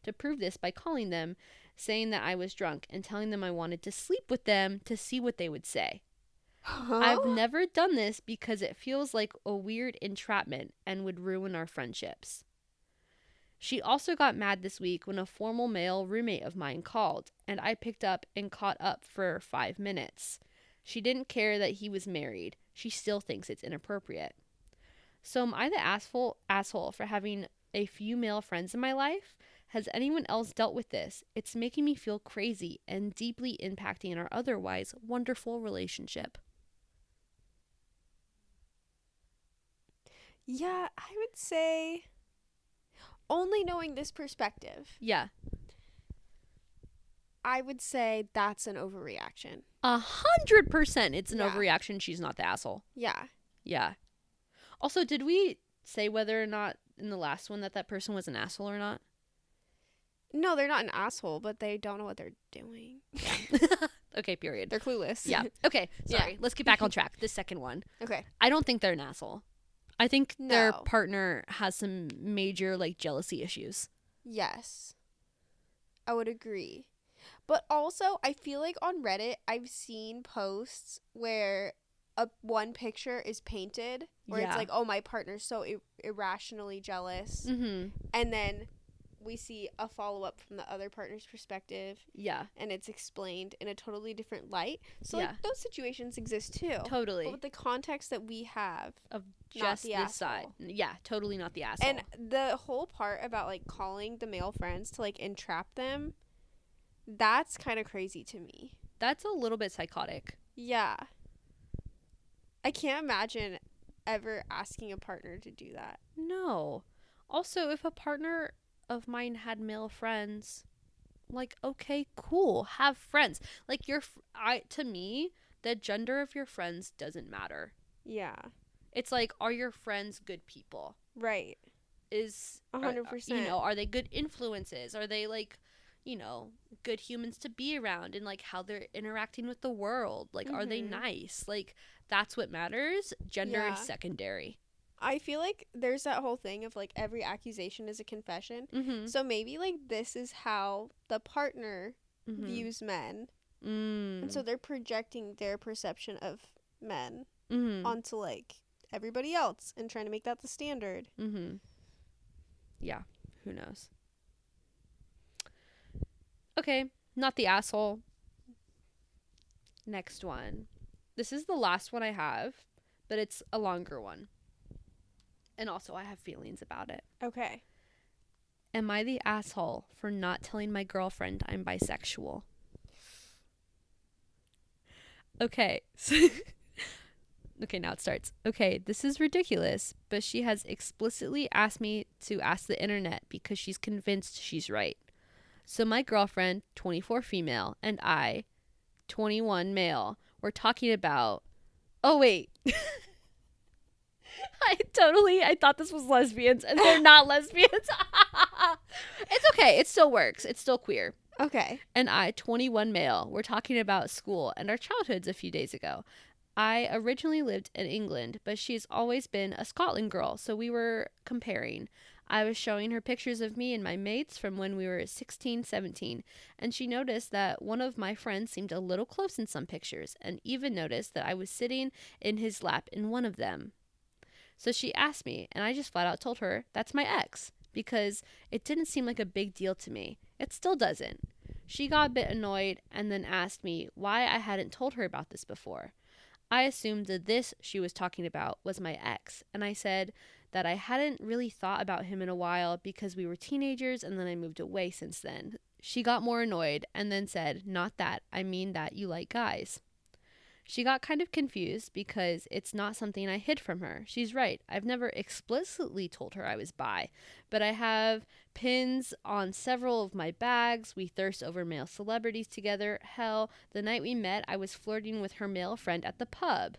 [SPEAKER 2] to prove this by calling them, saying that I was drunk, and telling them I wanted to sleep with them to see what they would say.
[SPEAKER 1] Huh?
[SPEAKER 2] I've never done this because it feels like a weird entrapment and would ruin our friendships. She also got mad this week when a formal male roommate of mine called, and I picked up and caught up for 5 minutes. She didn't care that he was married. She still thinks it's inappropriate. So am I the asshole for having a few male friends in my life? Has anyone else dealt with this? It's making me feel crazy and deeply impacting our otherwise wonderful relationship.
[SPEAKER 1] Yeah, I would say only knowing this perspective.
[SPEAKER 2] Yeah.
[SPEAKER 1] I would say that's an overreaction.
[SPEAKER 2] 100% it's an overreaction. She's not the asshole.
[SPEAKER 1] Yeah.
[SPEAKER 2] Yeah. Also, did we say whether or not in the last one that person was an asshole or not?
[SPEAKER 1] No, they're not an asshole, but they don't know what they're doing.
[SPEAKER 2] Okay, period.
[SPEAKER 1] They're clueless.
[SPEAKER 2] Yeah. Okay, sorry. Let's get back on track. The second one.
[SPEAKER 1] Okay.
[SPEAKER 2] I don't think they're an asshole. I think their partner has some major, like, jealousy issues.
[SPEAKER 1] Yes. I would agree. But also, I feel like on Reddit, I've seen posts where one picture is painted where it's like, oh, my partner's so irrationally jealous. Mm-hmm. And then we see a follow-up from the other partner's perspective. Yeah. And it's explained in a totally different light. So, like, those situations exist, too. Totally. But with the context that we have
[SPEAKER 2] of just this side. Yeah, totally not the asshole.
[SPEAKER 1] And the whole part about, like, calling the male friends to, like, entrap them, that's kind of crazy to me.
[SPEAKER 2] That's a little bit psychotic.
[SPEAKER 1] Yeah. I can't imagine ever asking a partner to do that.
[SPEAKER 2] No. Also, if a partner of mine had male friends, like, okay, cool, have friends. Like, to me, the gender of your friends doesn't matter.
[SPEAKER 1] Yeah.
[SPEAKER 2] It's like, are your friends good people?
[SPEAKER 1] Right. 100%.
[SPEAKER 2] Are they good influences? Are they, like, good humans to be around, and, like, how they're interacting with the world? Like, are they nice? Like, that's what matters. Gender is secondary.
[SPEAKER 1] I feel like there's that whole thing of, like, every accusation is a confession. Mm-hmm. So maybe, like, this is how the partner views men. And so they're projecting their perception of men onto, like, everybody else and trying to make that the standard.
[SPEAKER 2] Yeah, who knows? Okay, not the asshole. Next one. This is the last one I have, but it's a longer one. And also, I have feelings about it.
[SPEAKER 1] Okay.
[SPEAKER 2] Am I the asshole for not telling my girlfriend I'm bisexual? Okay. Okay, now it starts. Okay, this is ridiculous, but she has explicitly asked me to ask the internet because she's convinced she's right. So my girlfriend, 24 female, and I, 21 male, were talking about... Oh, wait. I thought this was lesbians, and they're not lesbians. It's okay. It still works. It's still queer.
[SPEAKER 1] Okay.
[SPEAKER 2] And I, 21 male, were talking about school and our childhoods a few days ago. I originally lived in England, but she's always been a Scotland girl, so we were comparing. I was showing her pictures of me and my mates from when we were 16, 17, and she noticed that one of my friends seemed a little close in some pictures, and even noticed that I was sitting in his lap in one of them. So she asked me, and I just flat out told her that's my ex, because it didn't seem like a big deal to me. It still doesn't. She got a bit annoyed and then asked me why I hadn't told her about this before. I assumed that this she was talking about was my ex, and I said that I hadn't really thought about him in a while because we were teenagers and then I moved away since then. She got more annoyed and then said, not that, I mean that you like guys. She got kind of confused because it's not something I hid from her. She's right. I've never explicitly told her I was bi, but I have pins on several of my bags. We thirst over male celebrities together. Hell, the night we met, I was flirting with her male friend at the pub.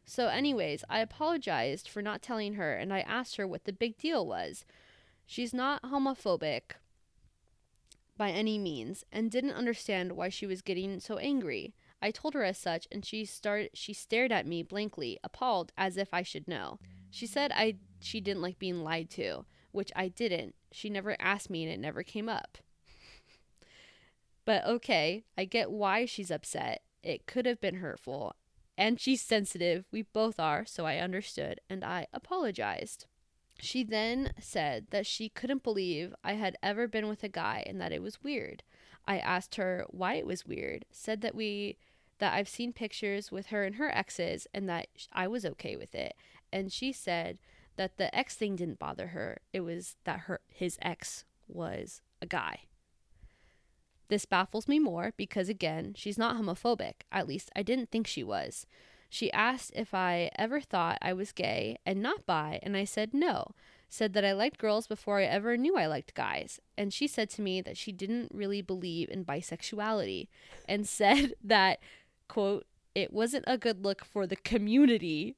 [SPEAKER 2] So anyways, I apologized for not telling her, and I asked her what the big deal was. She's not homophobic by any means and didn't understand why she was getting so angry. I told her as such, and she stared at me blankly, appalled, as if I should know. She said she didn't like being lied to, which I didn't. She never asked me, and it never came up. But okay, I get why she's upset. It could have been hurtful. And she's sensitive. We both are, so I understood, and I apologized. She then said that she couldn't believe I had ever been with a guy and that it was weird. I asked her why it was weird, said that I've seen pictures with her and her exes and that I was okay with it. And she said that the ex thing didn't bother her. It was that his ex was a guy. This baffles me more because, again, she's not homophobic. At least I didn't think she was. She asked if I ever thought I was gay and not bi, and I said no. said that I liked girls before I ever knew I liked guys. And she said to me that she didn't really believe in bisexuality and said that, quote, it wasn't a good look for the community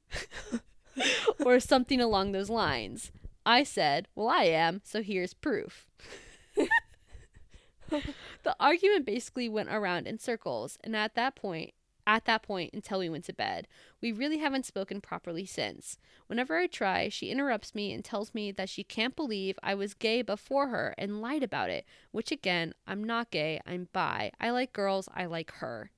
[SPEAKER 2] or something along those lines. I said, well, I am, so here's proof. The argument basically went around in circles, and at that point until we went to bed, we really haven't spoken properly since. Whenever I try, she interrupts me and tells me that she can't believe I was gay before her and lied about it, which again, I'm not gay, I'm bi. I like girls, I like her.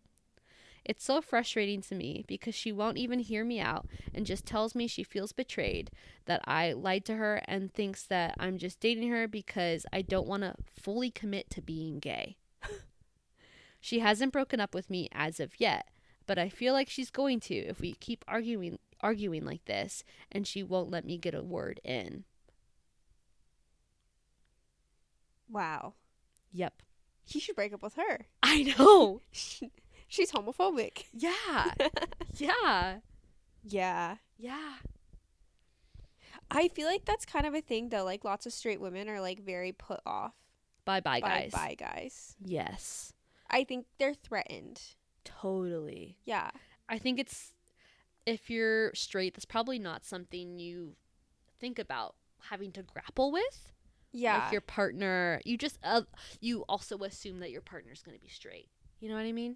[SPEAKER 2] It's so frustrating to me because she won't even hear me out and just tells me she feels betrayed, that I lied to her, and thinks that I'm just dating her because I don't want to fully commit to being gay. She hasn't broken up with me as of yet, but I feel like she's going to if we keep arguing like this, and she won't let me get a word in.
[SPEAKER 1] Wow.
[SPEAKER 2] Yep.
[SPEAKER 1] He should break up with her.
[SPEAKER 2] I know.
[SPEAKER 1] She's homophobic.
[SPEAKER 2] Yeah. Yeah.
[SPEAKER 1] Yeah.
[SPEAKER 2] Yeah.
[SPEAKER 1] I feel like that's kind of a thing, though. Like, lots of straight women are, like, very put off
[SPEAKER 2] by guys.
[SPEAKER 1] By guys.
[SPEAKER 2] Yes.
[SPEAKER 1] I think they're threatened.
[SPEAKER 2] Totally.
[SPEAKER 1] Yeah.
[SPEAKER 2] I think it's, if you're straight, that's probably not something you think about having to grapple with.
[SPEAKER 1] Yeah.
[SPEAKER 2] Like your partner, you just, you also assume that your partner's going to be straight. You know what I mean?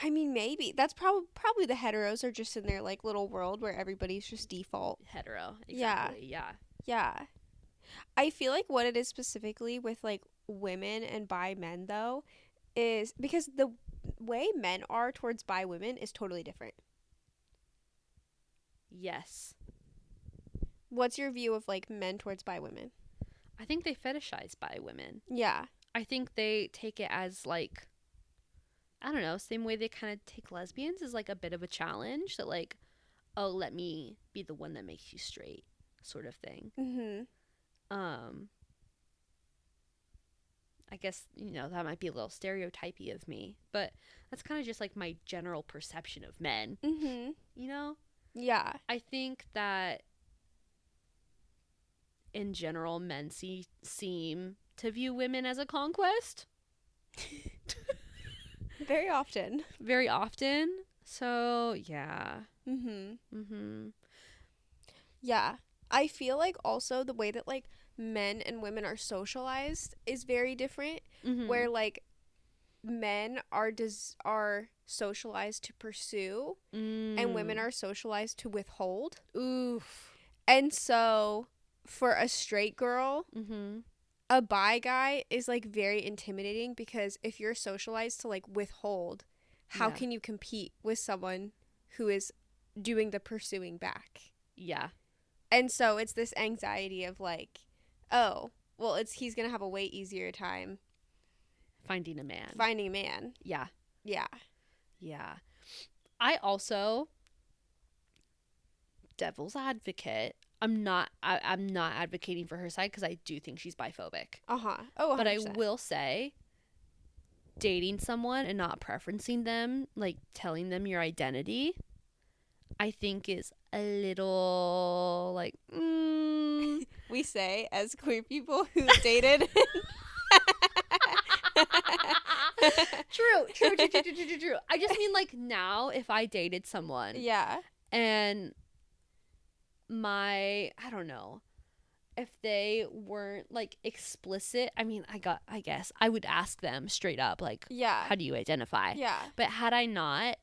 [SPEAKER 1] I mean, maybe. That's probably the heteros are just in their, like, little world where everybody's just default.
[SPEAKER 2] Hetero. Exactly. Yeah.
[SPEAKER 1] Yeah. I feel like what it is specifically with, like, women and bi men, though, is because the way men are towards bi women is totally different.
[SPEAKER 2] Yes.
[SPEAKER 1] What's your view of, like, men towards bi women?
[SPEAKER 2] I think they fetishize bi women.
[SPEAKER 1] Yeah.
[SPEAKER 2] I think they take it as, like, I don't know, same way they kind of take lesbians as, like, a bit of a challenge, that, like, oh, let me be the one that makes you straight, sort of thing.
[SPEAKER 1] Mm-hmm.
[SPEAKER 2] I guess, you know, that might be a little stereotypy of me, but that's kind of just, like, my general perception of men.
[SPEAKER 1] Mm-hmm.
[SPEAKER 2] You know?
[SPEAKER 1] Yeah.
[SPEAKER 2] I think that in general, men seem to view women as a conquest.
[SPEAKER 1] Very often.
[SPEAKER 2] Very often. So, yeah.
[SPEAKER 1] Mm-hmm.
[SPEAKER 2] Mm-hmm.
[SPEAKER 1] Yeah. I feel like also the way that, like, men and women are socialized is very different. Mm-hmm. Where, like, men are socialized to pursue and women are socialized to withhold.
[SPEAKER 2] Oof.
[SPEAKER 1] And so for a straight girl,
[SPEAKER 2] mm-hmm.
[SPEAKER 1] a bi guy is, like, very intimidating, because if you're socialized to, like, withhold, how can you compete with someone who is doing the pursuing back?
[SPEAKER 2] Yeah.
[SPEAKER 1] And so it's this anxiety of, like, oh, well, he's gonna have a way easier time
[SPEAKER 2] finding a man.
[SPEAKER 1] Yeah.
[SPEAKER 2] Yeah. I also, devil's advocate, I'm not advocating for her side, because I do think she's biphobic.
[SPEAKER 1] Uh-huh. Oh, 100%.
[SPEAKER 2] But I will say, dating someone and not preferencing them, like telling them your identity, I think is a little, like,
[SPEAKER 1] we say as queer people who dated.
[SPEAKER 2] True. I just mean, like, now if I dated someone.
[SPEAKER 1] Yeah.
[SPEAKER 2] And I don't know, if they weren't, like, explicit, I mean, I guess I would ask them straight up, like, how do you identify?
[SPEAKER 1] Yeah.
[SPEAKER 2] But had I not,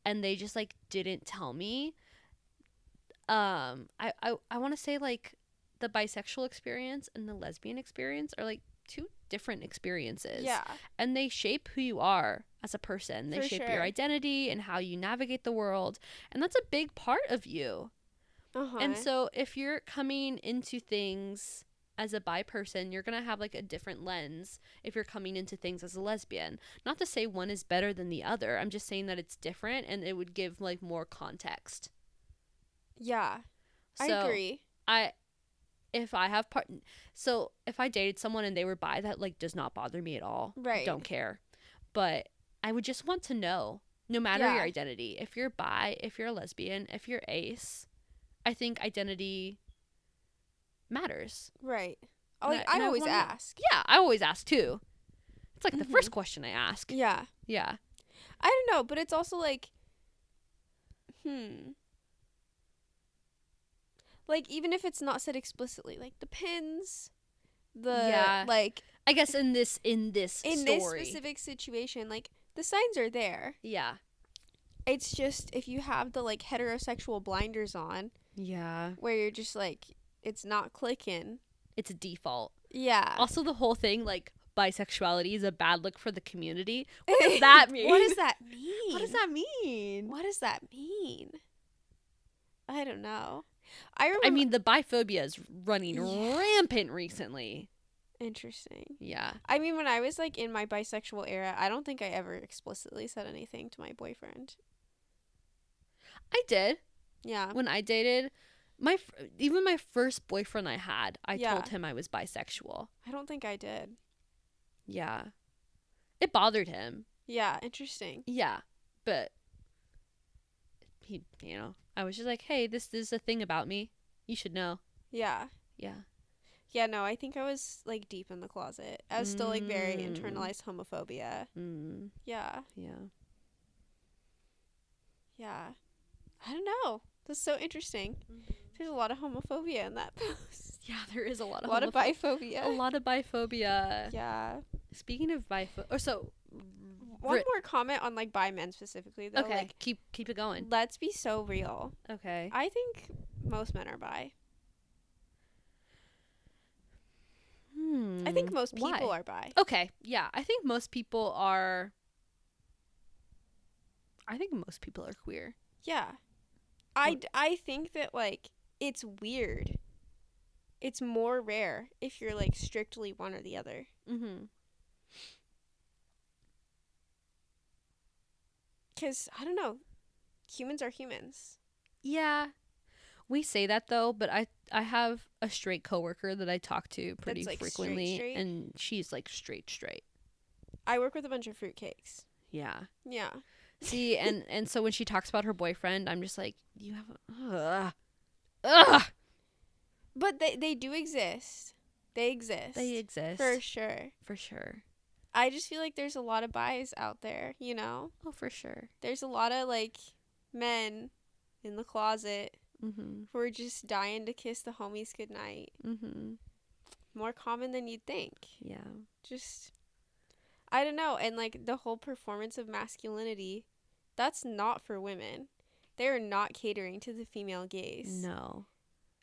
[SPEAKER 2] and they just, like, didn't tell me, I want to say, like, the bisexual experience and the lesbian experience are, like, two different experiences.
[SPEAKER 1] Yeah.
[SPEAKER 2] And they shape who you are as a person. They shape your identity and how you navigate the world. And that's a big part of you. Uh-huh. And so if you're coming into things as a bi person, you're going to have, like, a different lens if you're coming into things as a lesbian. Not to say one is better than the other. I'm just saying that it's different, and it would give, like, more context.
[SPEAKER 1] Yeah.
[SPEAKER 2] So
[SPEAKER 1] I agree.
[SPEAKER 2] If I dated someone and they were bi, that, like, does not bother me at all.
[SPEAKER 1] Right.
[SPEAKER 2] Don't care. But I would just want to know, no matter your identity, if you're bi, if you're a lesbian, if you're ace, I think identity matters.
[SPEAKER 1] Right. I always ask.
[SPEAKER 2] Yeah, I always ask too. It's like the first question I ask.
[SPEAKER 1] Yeah.
[SPEAKER 2] Yeah.
[SPEAKER 1] I don't know, but it's also like, like, even if it's not said explicitly, like the pins, like,
[SPEAKER 2] I guess in this story,
[SPEAKER 1] this specific situation, like the signs are there.
[SPEAKER 2] Yeah.
[SPEAKER 1] It's just if you have the like heterosexual blinders on.
[SPEAKER 2] Yeah.
[SPEAKER 1] Where you're just like, it's not clicking.
[SPEAKER 2] It's a default.
[SPEAKER 1] Yeah.
[SPEAKER 2] Also, the whole thing, like, bisexuality is a bad look for the community. What does that mean?
[SPEAKER 1] What does that mean?
[SPEAKER 2] What does that mean?
[SPEAKER 1] What does that mean? I don't know. I
[SPEAKER 2] mean, the biphobia is running rampant recently.
[SPEAKER 1] Interesting.
[SPEAKER 2] Yeah.
[SPEAKER 1] I mean, when I was, like, in my bisexual era, I don't think I ever explicitly said anything to my boyfriend.
[SPEAKER 2] I did.
[SPEAKER 1] Yeah.
[SPEAKER 2] When I dated, even my first boyfriend I had, I told him I was bisexual.
[SPEAKER 1] I don't think I did.
[SPEAKER 2] Yeah. It bothered him.
[SPEAKER 1] Yeah, interesting.
[SPEAKER 2] Yeah. But he, I was just like, hey, this is a thing about me. You should know.
[SPEAKER 1] Yeah.
[SPEAKER 2] Yeah.
[SPEAKER 1] Yeah, no, I think I was, like, deep in the closet. I was still, like, very internalized homophobia. Yeah.
[SPEAKER 2] Yeah.
[SPEAKER 1] Yeah. I don't know. That's so interesting. There's a lot of homophobia in that post.
[SPEAKER 2] Yeah, there is a lot of
[SPEAKER 1] biphobia.
[SPEAKER 2] A lot of biphobia.
[SPEAKER 1] Yeah.
[SPEAKER 2] Speaking of biphobia,
[SPEAKER 1] one more comment on like bi men specifically though.
[SPEAKER 2] Okay,
[SPEAKER 1] like,
[SPEAKER 2] keep it going.
[SPEAKER 1] Let's be so real.
[SPEAKER 2] Okay.
[SPEAKER 1] I think most men are bi. I think most people are bi.
[SPEAKER 2] Okay, yeah. I think most people are queer.
[SPEAKER 1] Yeah. I think that, like, it's weird. It's more rare if you're, like, strictly one or the other. Mm-hmm. Because, I don't know, humans are humans.
[SPEAKER 2] Yeah. We say that, though, but I have a straight coworker that I talk to pretty frequently, straight? And she's, like, straight.
[SPEAKER 1] I work with a bunch of fruitcakes.
[SPEAKER 2] Yeah.
[SPEAKER 1] Yeah.
[SPEAKER 2] See, and so when she talks about her boyfriend, I'm just like, you have ugh.
[SPEAKER 1] But they do exist. They exist. For sure. I just feel like there's a lot of bis out there, you know?
[SPEAKER 2] Oh, for sure.
[SPEAKER 1] There's a lot of, like, men in the closet who are just dying to kiss the homies goodnight. More common than you'd think.
[SPEAKER 2] Yeah.
[SPEAKER 1] Just, I don't know. And, like, the whole performance of masculinity, that's not for women. They're not catering to the female gaze.
[SPEAKER 2] No.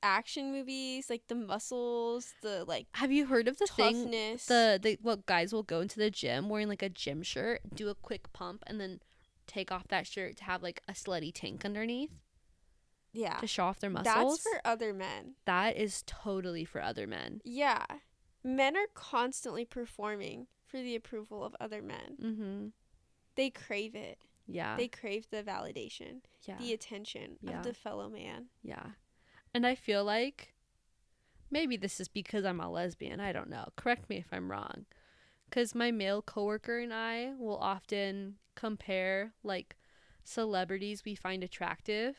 [SPEAKER 1] Action movies, like the muscles, the like.
[SPEAKER 2] Have you heard of the
[SPEAKER 1] toughness.
[SPEAKER 2] thing? What guys will go into the gym wearing like a gym shirt, do a quick pump, and then take off that shirt to have like a slutty tank underneath.
[SPEAKER 1] Yeah.
[SPEAKER 2] To show off their muscles.
[SPEAKER 1] That's for other men.
[SPEAKER 2] That is totally for other men.
[SPEAKER 1] Yeah. Men are constantly performing for the approval of other men. They crave it.
[SPEAKER 2] Yeah.
[SPEAKER 1] They crave the validation. Yeah. The attention of the fellow man.
[SPEAKER 2] Yeah. And I feel like maybe this is because I'm a lesbian. I don't know. Correct me if I'm wrong. Because my male coworker and I will often compare like celebrities we find attractive.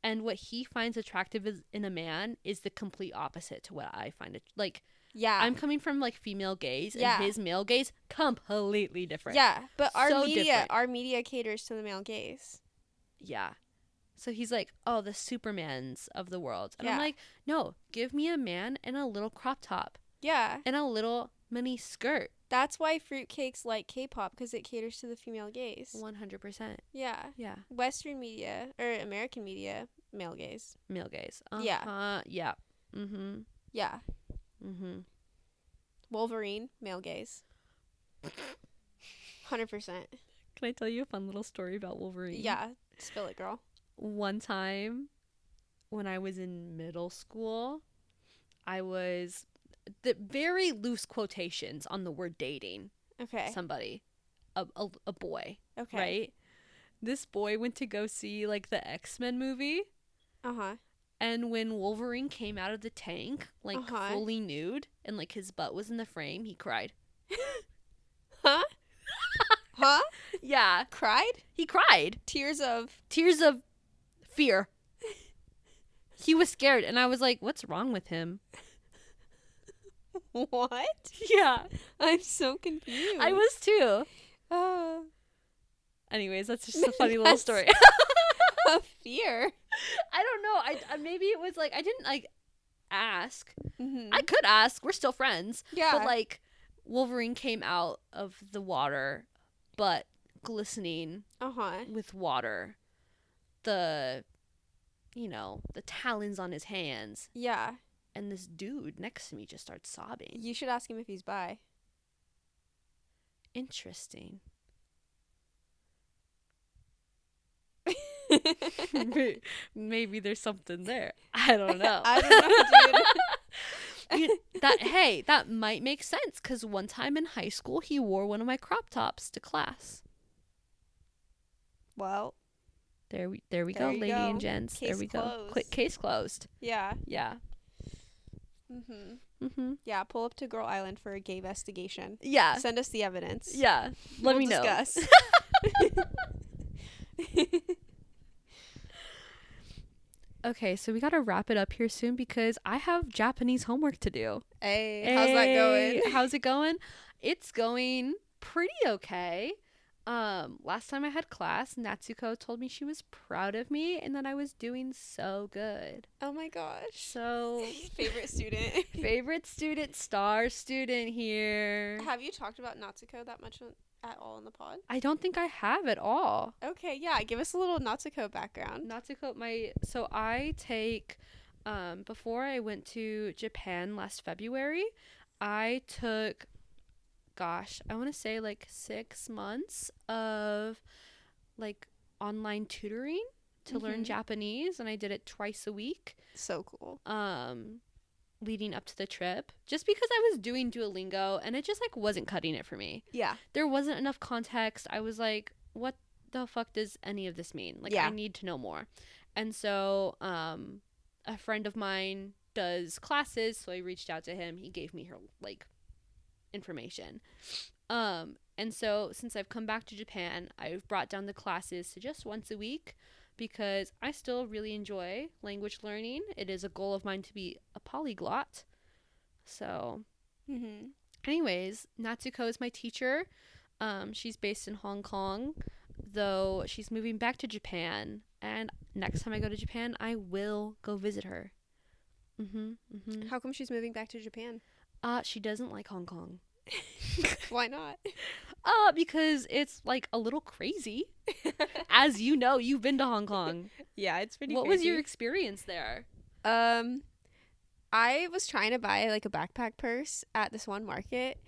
[SPEAKER 2] And what he finds attractive in a man is the complete opposite to what I find it. Like, yeah, I'm coming from like female gaze and his male gaze completely different.
[SPEAKER 1] Yeah, but our media caters to the male gaze.
[SPEAKER 2] Yeah. So he's like, oh, the Supermans of the world. And I'm like, no, give me a man in a little crop top. Yeah. And a little mini skirt.
[SPEAKER 1] That's why fruitcakes like K-pop, because it caters to the female gaze.
[SPEAKER 2] 100%.
[SPEAKER 1] Yeah. Yeah. Western media, or American media, male gaze.
[SPEAKER 2] Male gaze.
[SPEAKER 1] Yeah.
[SPEAKER 2] Yeah.
[SPEAKER 1] Yeah. Wolverine, male gaze. 100%.
[SPEAKER 2] Can I tell you a fun little story about Wolverine?
[SPEAKER 1] Yeah. Spill it, girl.
[SPEAKER 2] One time when I was in middle school, I was the very loose quotations on the word dating. Okay. Somebody. A boy. Okay. Right? This boy went to go see like the X-Men movie. And when Wolverine came out of the tank, like fully nude and like his butt was in the frame, he cried.
[SPEAKER 1] Huh? Huh?
[SPEAKER 2] Yeah.
[SPEAKER 1] Cried?
[SPEAKER 2] He cried.
[SPEAKER 1] Tears of
[SPEAKER 2] fear. He was scared, and I was like, what's wrong with him?
[SPEAKER 1] What?
[SPEAKER 2] Yeah.
[SPEAKER 1] I'm so confused.
[SPEAKER 2] I was too. Anyways, that's just a funny little story.
[SPEAKER 1] A fear.
[SPEAKER 2] I don't know. I maybe it was like I didn't like ask.
[SPEAKER 1] Mm-hmm.
[SPEAKER 2] I could ask. We're still friends.
[SPEAKER 1] Yeah.
[SPEAKER 2] But like Wolverine came out of the water, but glistening with water. The talons on his hands.
[SPEAKER 1] Yeah.
[SPEAKER 2] And this dude next to me just starts sobbing.
[SPEAKER 1] You should ask him if he's bi.
[SPEAKER 2] Interesting. Maybe there's something there. I don't know.
[SPEAKER 1] I don't know,
[SPEAKER 2] dude. That might make sense because one time in high school he wore one of my crop tops to class.
[SPEAKER 1] Well,
[SPEAKER 2] there we go, lady and gents.
[SPEAKER 1] Case
[SPEAKER 2] there we
[SPEAKER 1] closed.
[SPEAKER 2] go. Case closed.
[SPEAKER 1] Yeah.
[SPEAKER 2] Yeah.
[SPEAKER 1] Yeah, pull up to Girl Island for a gay investigation.
[SPEAKER 2] Yeah.
[SPEAKER 1] Send us the evidence.
[SPEAKER 2] Yeah. Let me know.
[SPEAKER 1] Discuss.
[SPEAKER 2] Okay, so we gotta wrap it up here soon because I have Japanese homework to do.
[SPEAKER 1] Hey, how's that going?
[SPEAKER 2] How's it going? It's going pretty okay. Last time I had class, Natsuko told me she was proud of me and that I was doing so good.
[SPEAKER 1] Oh my gosh.
[SPEAKER 2] So
[SPEAKER 1] favorite student.
[SPEAKER 2] Favorite student, star student here.
[SPEAKER 1] Have you talked about Natsuko that much at all in the pod?
[SPEAKER 2] I don't think I have at all.
[SPEAKER 1] Okay, yeah, give us a little Natsuko background.
[SPEAKER 2] Natsuko, so I take, before I went to Japan last February, I took, gosh, I want to say like 6 months of like online tutoring to learn Japanese, and I did it twice a week.
[SPEAKER 1] So cool.
[SPEAKER 2] Leading up to the trip, just because I was doing Duolingo and it just like wasn't cutting it for me.
[SPEAKER 1] Yeah.
[SPEAKER 2] There wasn't enough context. I was like, what the fuck does any of this mean? Like, I need to know more. And so a friend of mine does classes, so I reached out to him. He gave me her like information. And so since I've come back to Japan, I've brought down the classes to just once a week because I still really enjoy language learning. It is a goal of mine to be a polyglot. So anyways, Natsuko is my teacher. She's based in Hong Kong, though she's moving back to Japan, and next time I go to Japan I will go visit her.
[SPEAKER 1] How come she's moving back to Japan?
[SPEAKER 2] She doesn't like Hong Kong.
[SPEAKER 1] Why not?
[SPEAKER 2] Because it's like a little crazy. As you know, you've been to Hong Kong.
[SPEAKER 1] Yeah, it's pretty
[SPEAKER 2] What
[SPEAKER 1] crazy.
[SPEAKER 2] was your experience there?
[SPEAKER 1] I was trying to buy like a backpack purse at this one market,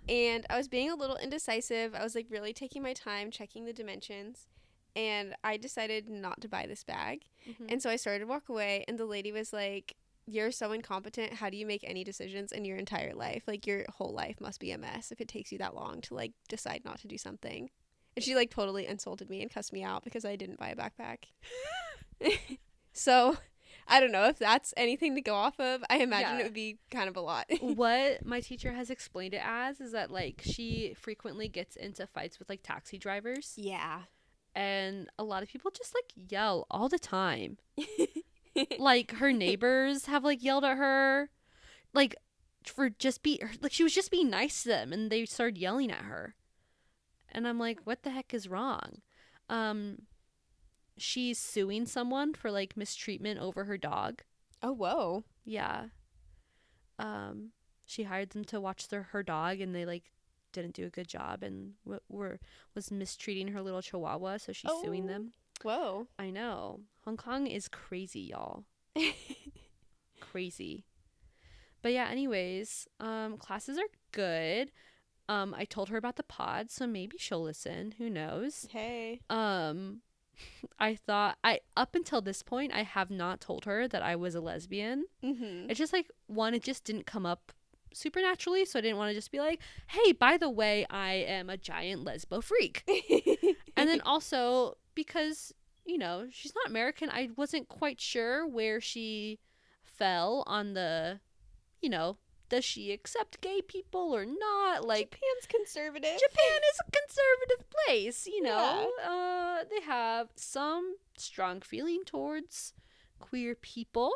[SPEAKER 1] and I was being a little indecisive. I was like really taking my time checking the dimensions, and I decided not to buy this bag. And so I started to walk away, and the lady was like, "You're so incompetent. How do you make any decisions in your entire life? Like, your whole life must be a mess if it takes you that long to like decide not to do something." And she like totally insulted me and cussed me out because I didn't buy a backpack. So I don't know if that's anything to go off of. I imagine it would be kind of a lot.
[SPEAKER 2] What my teacher has explained it as is that like she frequently gets into fights with like taxi drivers.
[SPEAKER 1] Yeah.
[SPEAKER 2] And a lot of people just like yell all the time. Like her neighbors have like yelled at her, like for just like she was just being nice to them, and they started yelling at her. And I'm like, what the heck is wrong? She's suing someone for like mistreatment over her dog.
[SPEAKER 1] Oh, whoa.
[SPEAKER 2] Yeah. She hired them to watch her dog, and they like didn't do a good job and was mistreating her little chihuahua, so she's suing them.
[SPEAKER 1] Whoa.
[SPEAKER 2] I know. Hong Kong is crazy, y'all. Crazy. But yeah, anyways, classes are good. I told her about the pod, so maybe she'll listen. Who knows?
[SPEAKER 1] Hey.
[SPEAKER 2] Up until this point, I have not told her that I was a lesbian. It's just like, it just didn't come up super naturally, so I didn't want to just be like, hey, by the way, I am a giant lesbo freak. And then also because, you know, she's not American, I wasn't quite sure where she fell on the, you know, does she accept gay people or not? Like,
[SPEAKER 1] Japan's conservative.
[SPEAKER 2] Japan is a conservative place, you know. Yeah. They have some strong feeling towards queer people.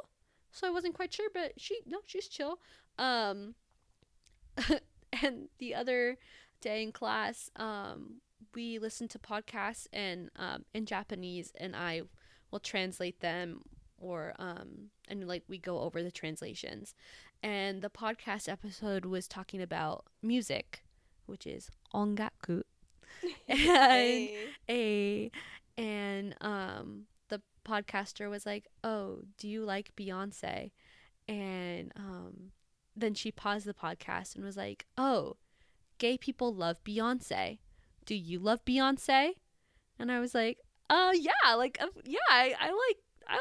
[SPEAKER 2] so I wasn't quite sure, but she's chill. And the other day in class, we listened to podcasts and in Japanese, and I will translate them, or and like we go over the translations. And the podcast episode was talking about music, which is ongaku. And the podcaster was like, "Oh, do you like Beyonce?" And then she paused the podcast and was like, "Oh, gay people love Beyonce. Do you love Beyonce?" And I was like, yeah, like, yeah, I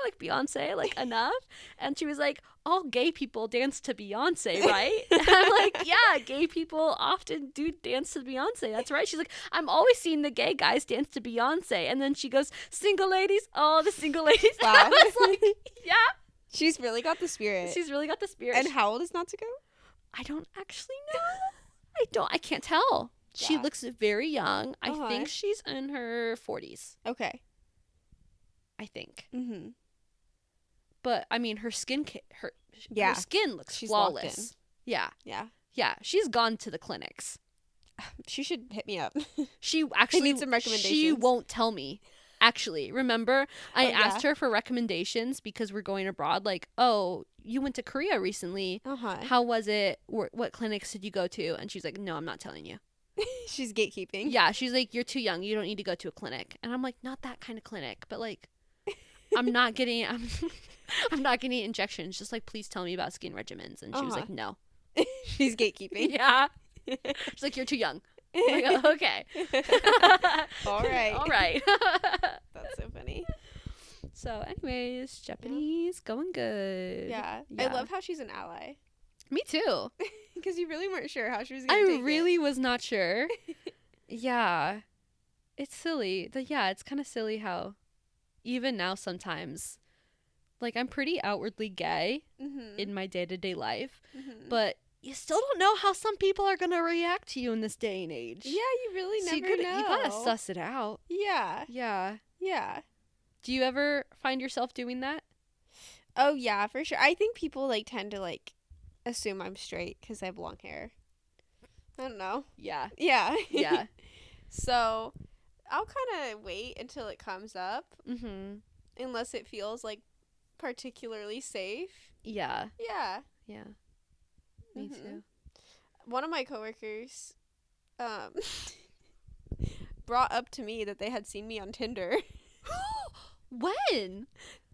[SPEAKER 2] like Beyonce, like, enough. And she was like, all gay people dance to Beyonce, right? And I'm like, yeah, gay people often do dance to Beyonce. That's right. She's like, I'm always seeing the gay guys dance to Beyonce. And then she goes, single ladies, oh, the single ladies.
[SPEAKER 1] Wow.
[SPEAKER 2] I was like, yeah.
[SPEAKER 1] She's really got the spirit.
[SPEAKER 2] She's really got the spirit.
[SPEAKER 1] And how old is Natsuko?
[SPEAKER 2] I don't actually know. I can't tell. Yeah. She looks very young. I think she's in her 40s.
[SPEAKER 1] Okay.
[SPEAKER 2] I think.
[SPEAKER 1] Mm-hmm.
[SPEAKER 2] But her skin, her skin looks
[SPEAKER 1] she's
[SPEAKER 2] flawless. Yeah.
[SPEAKER 1] Yeah.
[SPEAKER 2] Yeah. She's gone to the clinics.
[SPEAKER 1] She should hit me up.
[SPEAKER 2] She actually
[SPEAKER 1] needs some recommendations.
[SPEAKER 2] She won't tell me. Actually, remember, I asked her for recommendations because we're going abroad. Like, oh, you went to Korea recently. How was it? What clinics did you go to? And she's like, no, I'm not telling you.
[SPEAKER 1] She's gatekeeping.
[SPEAKER 2] Yeah, she's like, you're too young. You don't need to go to a clinic. And I'm like, not that kind of clinic, but like, I'm not getting injections. Just like, please tell me about skin regimens. And she was like, no.
[SPEAKER 1] She's gatekeeping.
[SPEAKER 2] Yeah. She's like, you're too young. I'm like, okay.
[SPEAKER 1] All right. That's so funny.
[SPEAKER 2] So anyways, Japanese going good.
[SPEAKER 1] Yeah. I love how she's an ally.
[SPEAKER 2] Me too.
[SPEAKER 1] Because you really weren't sure how she was going to take it.
[SPEAKER 2] I really was not sure. Yeah. It's silly. It's kind of silly how even now sometimes, like, I'm pretty outwardly gay in my day-to-day life, but you still don't know how some people are going to react to you in this day and age.
[SPEAKER 1] Yeah, you really never know.
[SPEAKER 2] You gotta suss it out.
[SPEAKER 1] Yeah.
[SPEAKER 2] Yeah. Do you ever find yourself doing that?
[SPEAKER 1] Oh, yeah, for sure. I think people, like, tend to, like, assume I'm straight because I have long hair. I don't know.
[SPEAKER 2] Yeah.
[SPEAKER 1] So I'll kind of wait until it comes up. Unless it feels, like, particularly safe.
[SPEAKER 2] Yeah.
[SPEAKER 1] Me
[SPEAKER 2] too.
[SPEAKER 1] One of my coworkers brought up to me that they had seen me on Tinder.
[SPEAKER 2] When?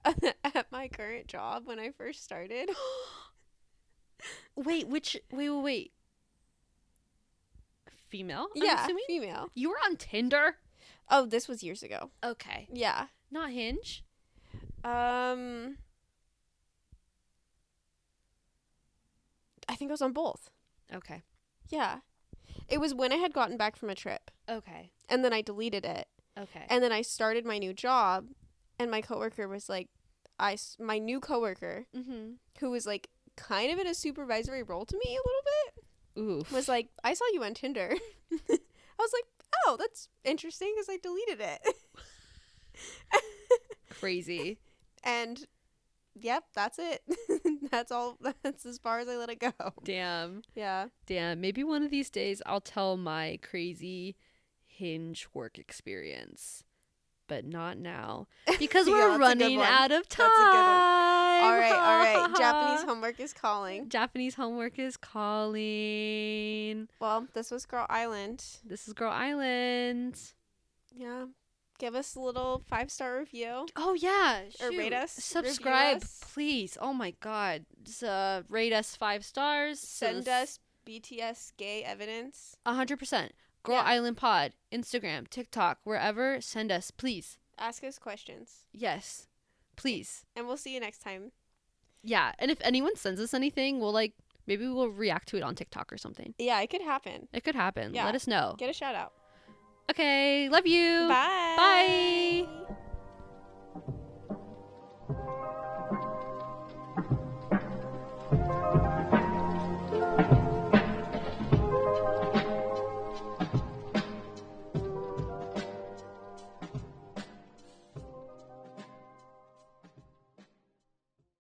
[SPEAKER 1] At my current job when I first started.
[SPEAKER 2] Wait. Female?
[SPEAKER 1] Yeah, female.
[SPEAKER 2] You were on Tinder?
[SPEAKER 1] Oh, this was years ago.
[SPEAKER 2] Okay.
[SPEAKER 1] Yeah.
[SPEAKER 2] Not Hinge?
[SPEAKER 1] I think I was on both.
[SPEAKER 2] Okay.
[SPEAKER 1] Yeah. It was when I had gotten back from a trip.
[SPEAKER 2] Okay.
[SPEAKER 1] And then I deleted it.
[SPEAKER 2] Okay.
[SPEAKER 1] And then I started my new job, and my coworker was like, my new coworker, who was like kind of in a supervisory role to me a little bit,
[SPEAKER 2] Oof.
[SPEAKER 1] was like, I saw you on Tinder. I was like, oh, that's interesting because I deleted it.
[SPEAKER 2] Crazy.
[SPEAKER 1] And yep, that's it. That's all. That's as far as I let it go.
[SPEAKER 2] Damn.
[SPEAKER 1] Yeah.
[SPEAKER 2] Damn. Maybe one of these days I'll tell my crazy Hinge work experience. But not now. Because we're running out of time.
[SPEAKER 1] That's a good one. All right. Japanese homework is calling. Well, this was Girl Island. Yeah. Give us a little 5-star review.
[SPEAKER 2] Oh, yeah.
[SPEAKER 1] Or rate us.
[SPEAKER 2] Subscribe, please. Oh, my God. Just, rate us 5 stars.
[SPEAKER 1] Send us BTS gay evidence.
[SPEAKER 2] 100%. Girl Island Pod. Instagram, TikTok, wherever. Send us, please.
[SPEAKER 1] Ask us questions.
[SPEAKER 2] Yes. Please.
[SPEAKER 1] And we'll see you next time.
[SPEAKER 2] Yeah. And if anyone sends us anything, maybe we'll react to it on TikTok or something.
[SPEAKER 1] Yeah, it could happen.
[SPEAKER 2] Yeah. Let us know.
[SPEAKER 1] Get a shout out.
[SPEAKER 2] Okay. Love you.
[SPEAKER 1] Bye.
[SPEAKER 2] Bye.